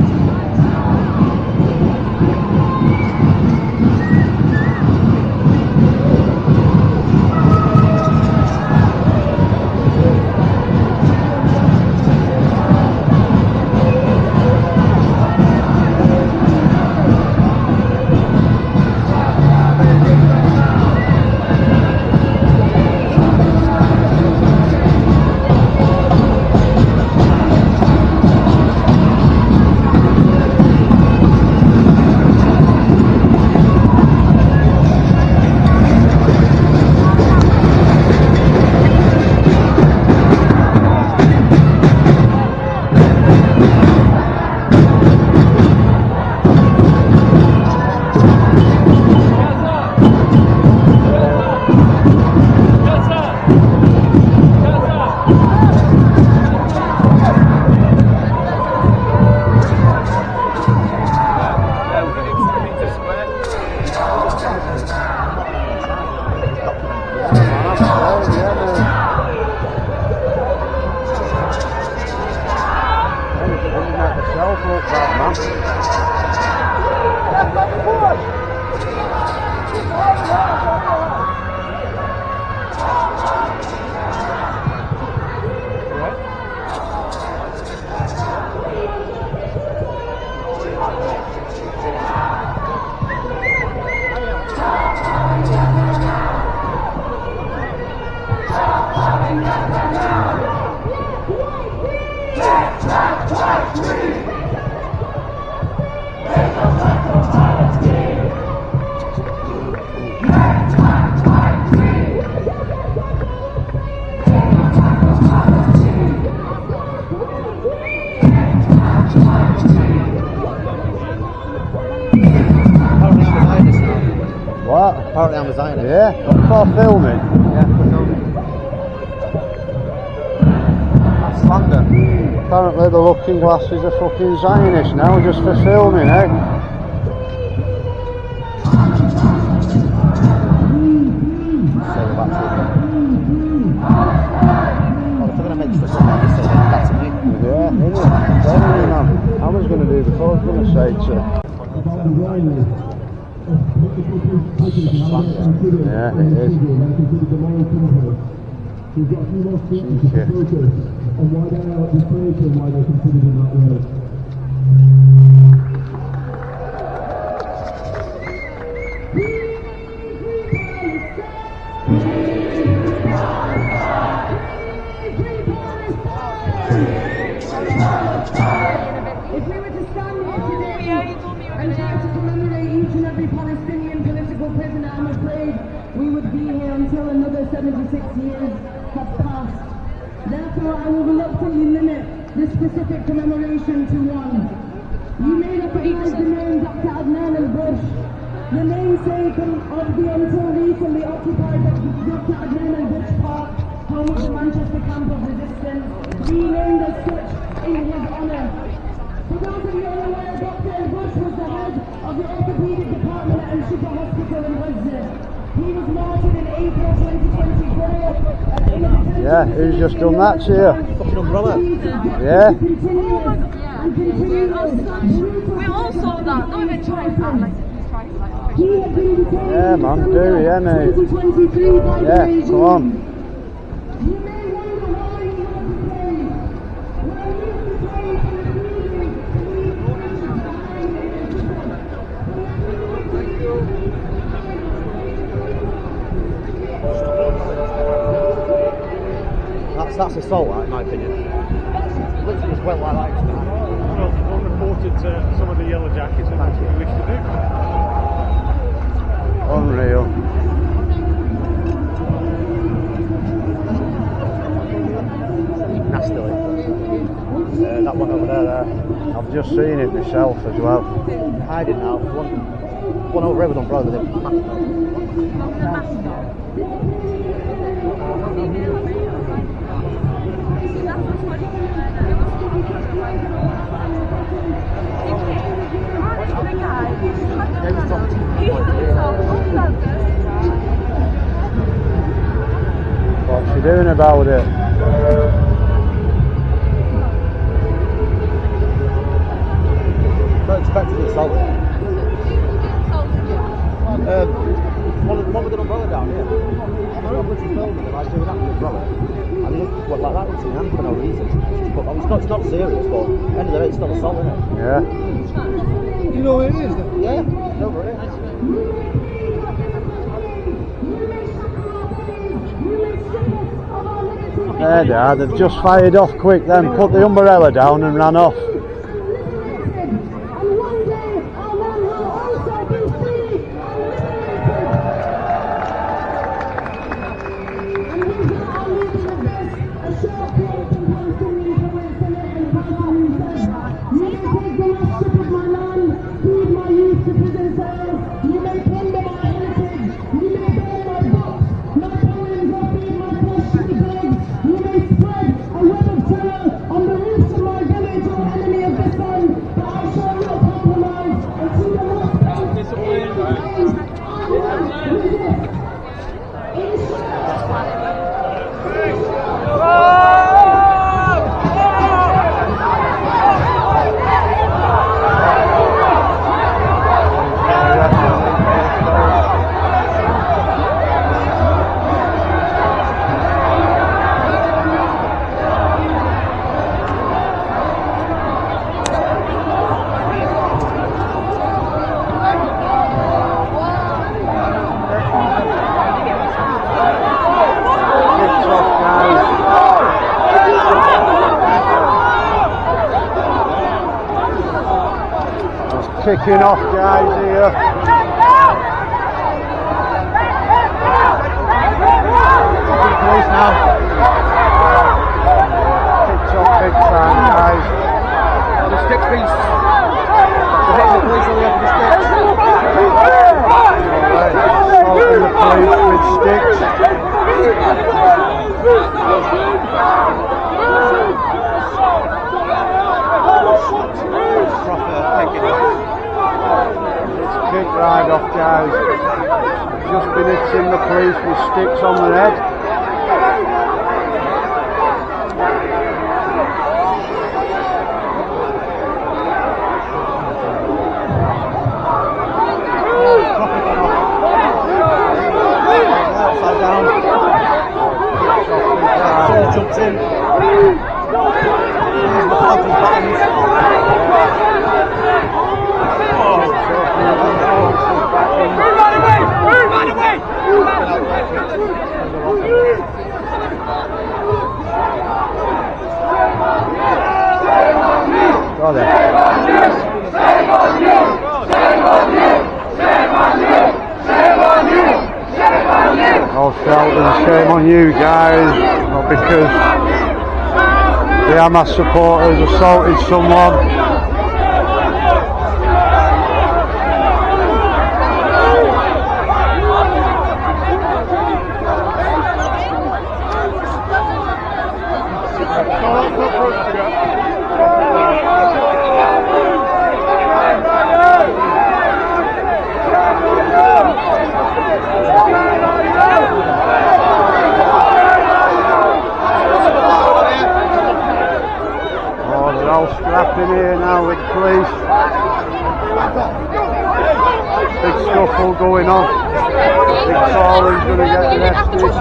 What? Apparently I'm a Zionist. Yeah, for filming. Yeah, for filming. That's slander. Apparently the Looking Glass is a fucking Zionist now, just for filming, eh? Yeah, isn't it? Definitely, man. I was going to do before, I was going to say to... Yeah, it is. If we were to stand here today and try to commemorate each and every Palestinian political prisoner, I'm afraid we would be here until another 76 years have passed. Therefore, I will reluctantly limit this specific commemoration to one. You may recognize the name Dr. Adnan al-Bush, the namesake of the until recently occupied Dr. Adnan al-Bush Park, home of the Manchester Camp of Resistance, renamed as such in his honour. For those of you unaware, Dr. al-Bush was the head of the orthopedic department at Al-Shifa Hospital in Gaza. He was martyred in April 2024. Yeah, who's just done that to you? Fucking umbrella. Yeah. We all saw that. Not even trying to Yeah, man, do, yeah, mate. Yeah, come on. That's assault, in my opinion. Literally just went like that. Well, unreported some of the yellow jackets and that's what we wish to do. Unreal. still in. That one over there. I've just seen it myself as well. Hiding now. One over here with umbrella with a What's she doing about it? Don't expect to be assaulted. One with an umbrella down here. I'm literally filming them, I was doing that with an umbrella. And they just went like that into my hand for no reason. But it's not serious, but at the end of the day, it's still assault, isn't it? Yeah. You know where it is? Yeah, I know where it is. There they are, they've just fired off quick then, put the umbrella down and ran off. Kicking off, guys, here. Police now. Kicked off big time, guys. The sticks being... They're hitting the police on the end of the sticks. Assaulting the police with sticks. It's kick right off, guys. Just been hitting the police with sticks on their head. Upside down. Someone jumps in. He's the flag and buttons. All shouting shame on you guys, not because the Hamas supporters assaulted someone. Scrapping here now with police. Big scuffle going on. Big Tory's going to get arrested.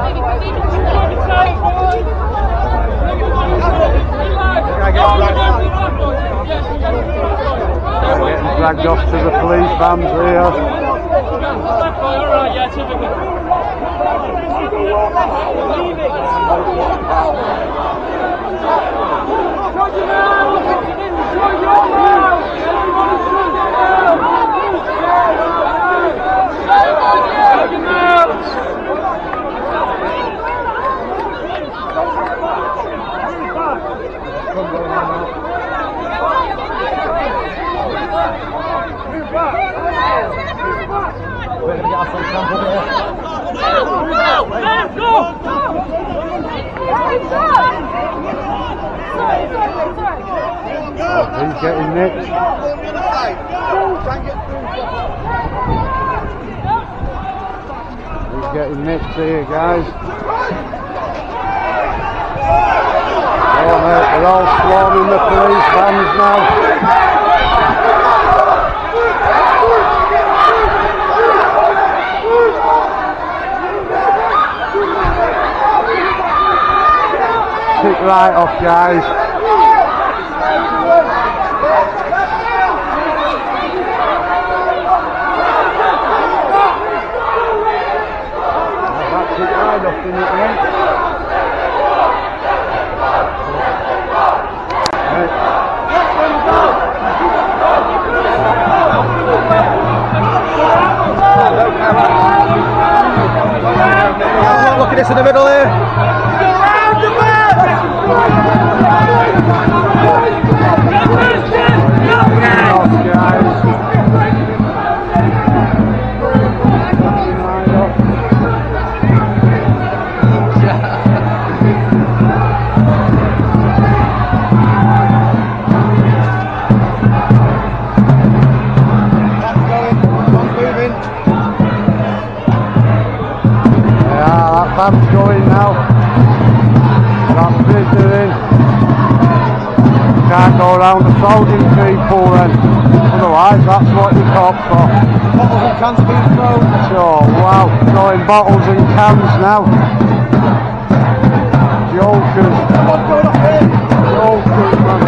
Getting dragged off to the police vans here. We're going to get off on camp over here. Let's go! He's getting nicked. He's getting nicked here, guys. Oh mate, they're all swarming the police vans now. Kick right off, guys. That kick right off, didn't it, mate? Look at this in the middle here. Van's going now. That prisoner in. Can't go around assaulting people then. Otherwise that's what you caught for. Bottles and cans being thrown. So wow, throwing bottles and cans now. Jokers. Jokers, man.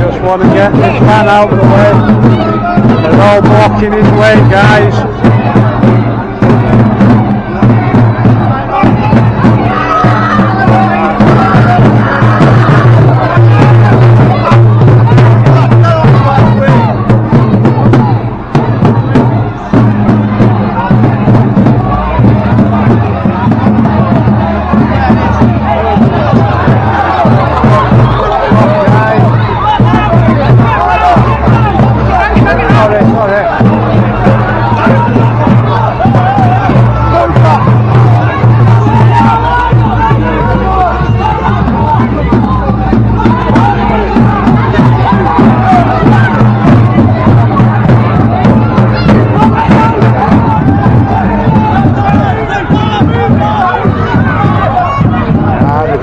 Just want to get this man out of the way. They're all blocking his way, guys.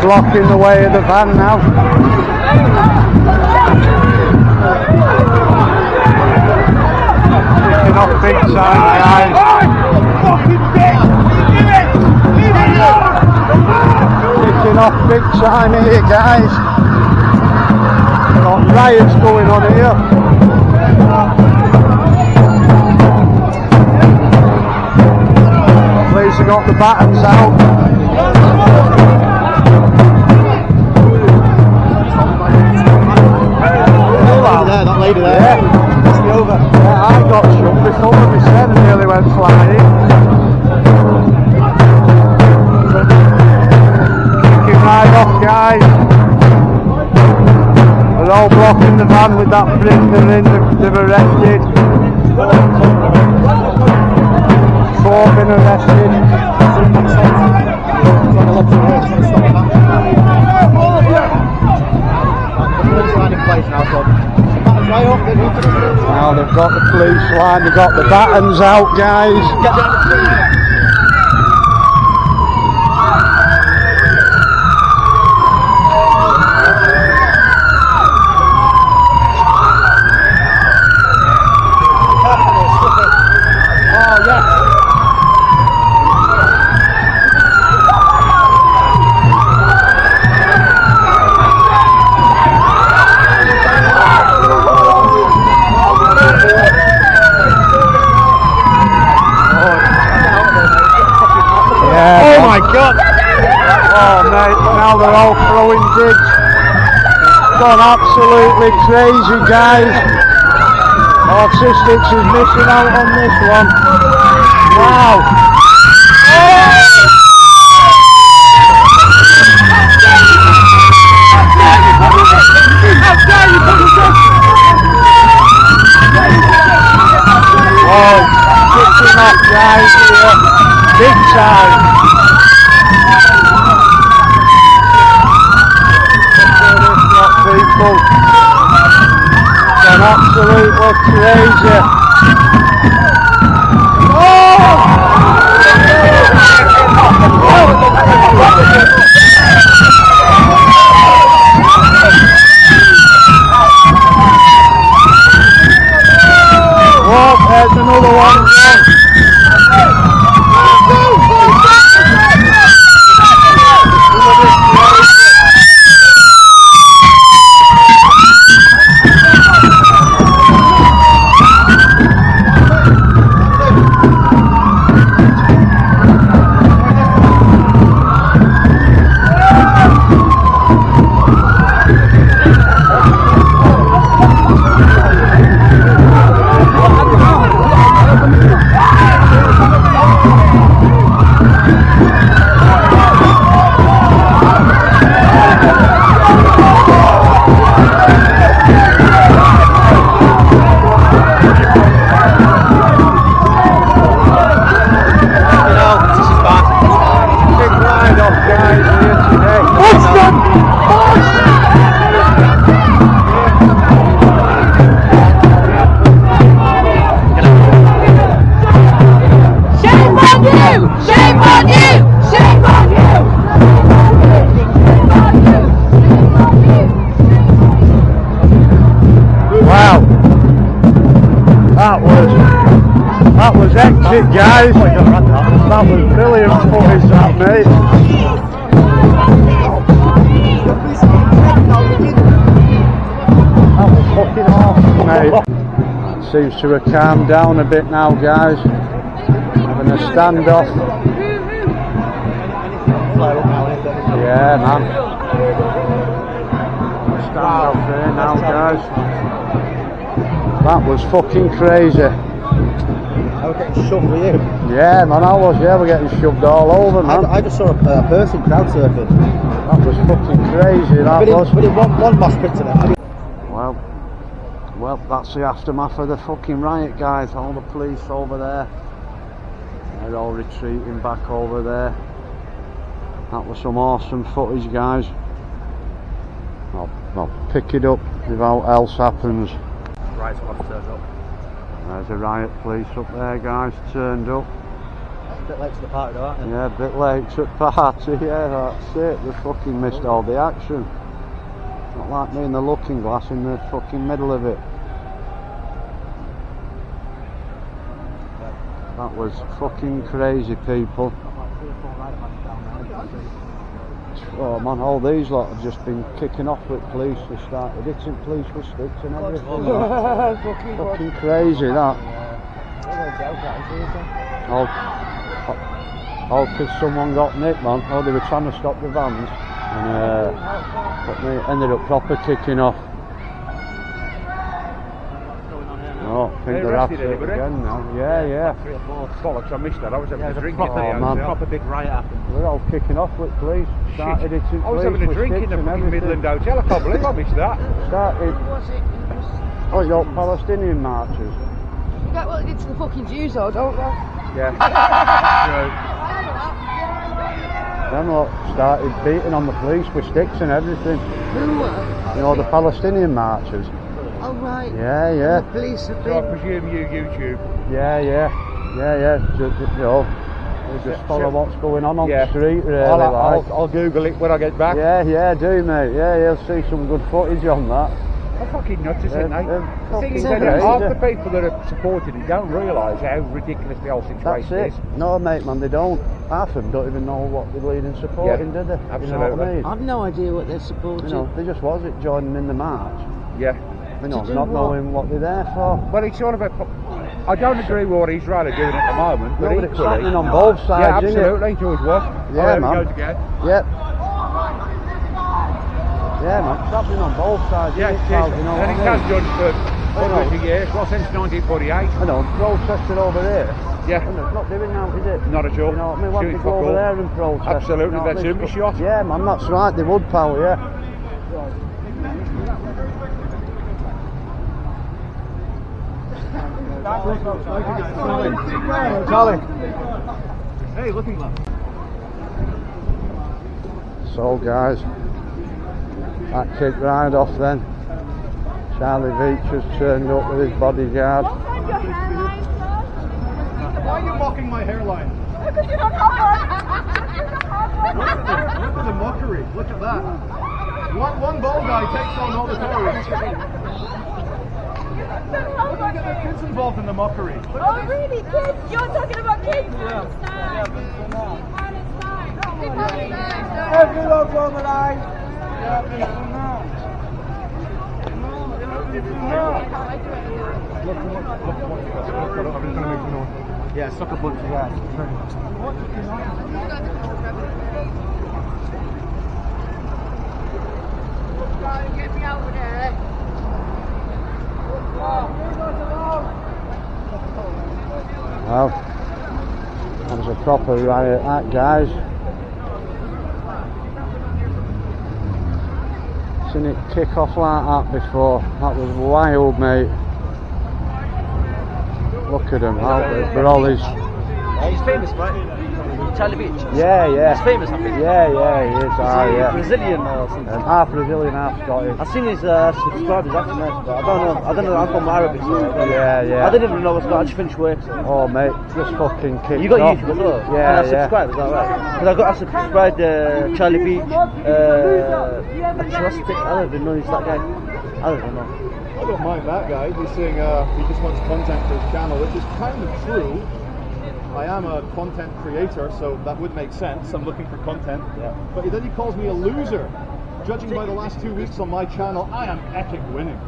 Blocking the way of the van now. Kicking off big time, guys. Kicking off big time here, guys. We've got riots going on here. Police have got the batons out. There, that lady there. Yeah. It's me over. Yeah, I got shot before my son nearly went flying. Kicking right off, guys. They're all blocking the van with that prisoner in they've arrested. 4 been arrested. Now they've got the police line, they've got the batons out, guys. Statistics gone absolutely crazy, guys. Statistics is missing out on this one. Wow. Oh, kicking off, guys, here. Big time. People gone absolutely crazy. Oh, there's another one. That was hectic, guys. That was brilliant footage, that, mate. That was fucking awesome, mate. Seems to have calmed down a bit now, guys. Having a standoff. Yeah, man. Standoff there now, guys. That was fucking crazy. I was getting shoved with you. Yeah, man, I was. Yeah, we're getting shoved all over, man. I just saw a person crowd surfing. That was fucking crazy. That was. We did one mosh pit today. Well, that's the aftermath of the fucking riot, guys. All the police over there. They're all retreating back over there. That was some awesome footage, guys. I'll pick it up if all else happens. Right squad turns up. There's a riot police up there, guys, turned up. A bit late to the party though, aren't you? Yeah, a bit late to the party, yeah, that's it. They fucking missed all the action. Not like me in the looking glass in the fucking middle of it. That was fucking crazy, people. Oh man, all these lot have just been kicking off with police. They started hitting police with sticks and everything. Fucking crazy, that. All because someone got nicked, man. Oh, they were trying to stop the vans, and but they ended up proper kicking off. Oh, I think they're after it again now. Yeah. 3 or 4 bollocks, I missed that. I was having a drink in there. Man. A proper big riot happened. We're all kicking off with police. Started it in I was having a drink in the fucking Midland Hotel. I can't believe I missed that. Started. Oh, your Palestinian marches. You get what they did to the fucking Jews, though, don't they? Yeah. Them lot started beating on the police with sticks and everything. Who were? You know, the Palestinian marches. Oh, right. Yeah. The police have So I presume you YouTube. Yeah. Just, you know, we just follow what's going on the street, really. I'll Google it when I get back. Yeah, do, mate. Yeah, you'll see some good footage on that. They're fucking nuts, isn't they? The thing is, crazy. half the people that are supporting it don't realise how ridiculous the whole situation That's it. is. No, mate, man, they don't. Half of them don't even know what they're leading supporting, do they? Absolutely. You know what I mean? I've no idea what they're supporting. You know, they just was it joining in the march. Yeah. You know, not knowing what they're there for. Well, it's all about. I don't agree with what Israel are doing at the moment, but No, but equally, it's happening on both sides, yeah, isn't it? absolutely, George was. Yeah, There we man. go again. Yep. Yeah, man, it's happening on both sides. Yeah, isn't it it, pal? is. You know And what it I has mean? done for hundreds of years, well since 1948. I know, protesting over here. Yeah. And it's not doing now, is it? Not at all. You know what I mean? Why don't Shooting they go fuck over all. there and protest? Absolutely, you know what let I mean? him be shot. Yeah, man, that's right, they would, pal, yeah. Charlie. Hey, looking left. So, guys, that kicked right off then. Charlie Veach has turned up with his bodyguard. Why are you mocking my hairline? Because you don't have Look at the mockery. Look at that. One bald guy takes on all the terrorists. Look at the kids involved in the mockery. Oh, really? Kids? You're talking about kids? Everyone normalize. Yeah, suck a bunch of that. Get me out of there. Well, that was a proper riot, that, guys. Seen it kick off like that before. That was wild, mate. Look at them, they're all these. He's famous, right? Charlie Beach. Yeah, yeah. He's famous, I think. Yeah, he is. Yeah. Brazilian or something. Half Brazilian, half Scottish. I've seen his subscribers actually, but I don't know. I'm from Arabic, so Yeah. I didn't even know what's going on. I just finished work. So. Oh, mate, just fucking kicked You got off. YouTube as well? Yeah, And I subscribed, is that right? Because I subscribed Charlie Beach. Agnostic. I don't even know he's that guy. I don't even know. I don't mind that guy. He's saying he just wants content for his channel, which is kind of true. I am a content creator, so that would make sense. I'm looking for content. Yeah. But then he calls me a loser. Judging by the last 2 weeks on my channel, I am epic winning.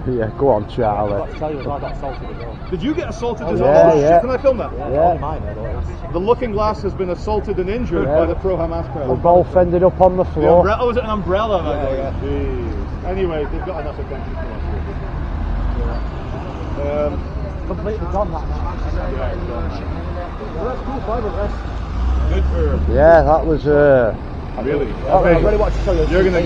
Yeah, go on, Charlie. I tell you, I got assaulted as well. Did you get assaulted as yeah, well? Oh, yeah. shit, can I film that? Yeah. Mine, the Looking Glass has been assaulted and injured by the pro-Hamas We crowd. both ended up on the floor. Was it an umbrella? Yeah. Jeez. Anyway, they've got enough attention for us. Completely gone that now. Yeah, it's gone. Well, that's cool, 5 arrests. Good for Yeah, that was really. I really want to show you. You're gonna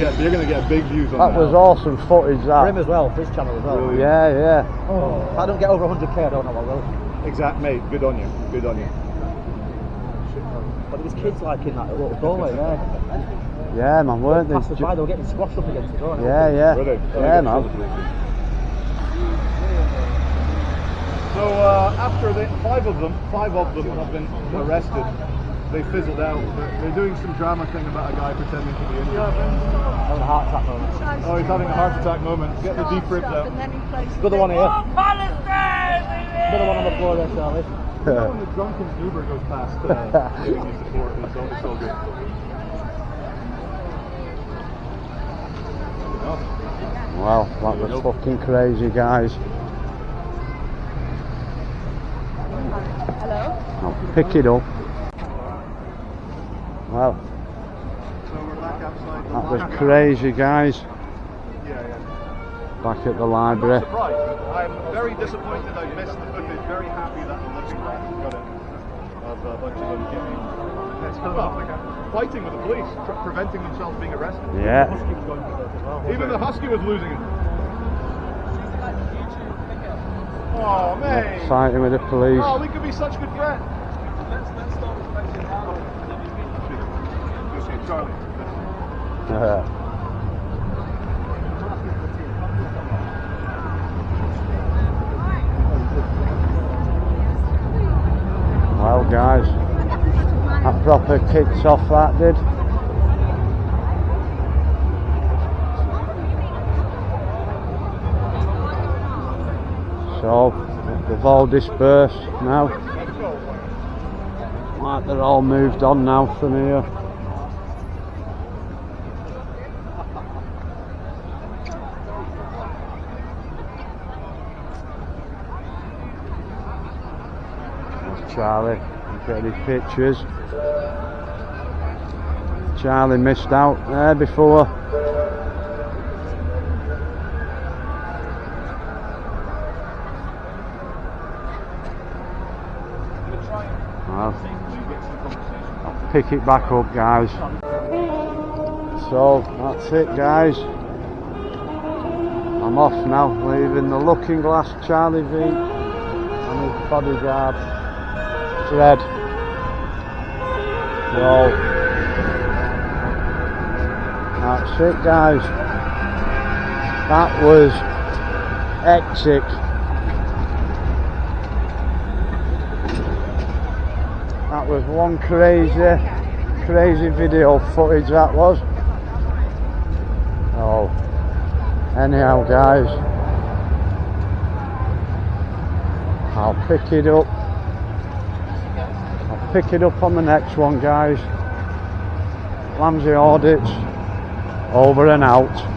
get big views on that. That was awesome footage. For That. him as well, for his channel as well. Really? Yeah. Oh, if I don't get over 100k, I don't know what will. Exact, mate. Good on you. Good on you. But there was kids like in that little doorway there. Yeah, man, weren't they? Passers by, they were getting squashed up against the door. Yeah. Really? Yeah, man. So after 5 of them have been arrested. They fizzled out. They're doing some drama thing about a guy pretending to be injured. Having a heart attack moment. Oh, he's having a heart attack moment. Get the deep ribs out. Another one here. Another one on the floor there, Charlie. When the drunken Uber goes past giving you support, it's all good. Wow, that was fucking crazy, guys. Hello? I'll pick it up. Well, So we're back outside. that was crazy, guys. Yeah. Back at the I'm library. not surprised. I'm very disappointed I missed the footage. Very happy that the Looking Glass got it. Of a bunch of them getting fighting with the police, preventing themselves being arrested. Yeah. Even the Husky was losing it. Oh man! Fighting with the police. Oh, we could be such good friends. Let's start respecting now. Charlie. Well, guys, that proper kicks off, that did. So, they've all dispersed now. Like they're all moved on now from here. There's Charlie, getting his pictures. Charlie missed out there before. I'll pick it back up, guys. So that's it, guys. I'm off now, leaving the Looking Glass, Charlie V and his bodyguard Fred. So that's it, guys. That was hectic. That was one crazy video footage, that was. Oh, anyhow, guys, I'll pick it up on the next one, guys. Ramsey Audits, over and out.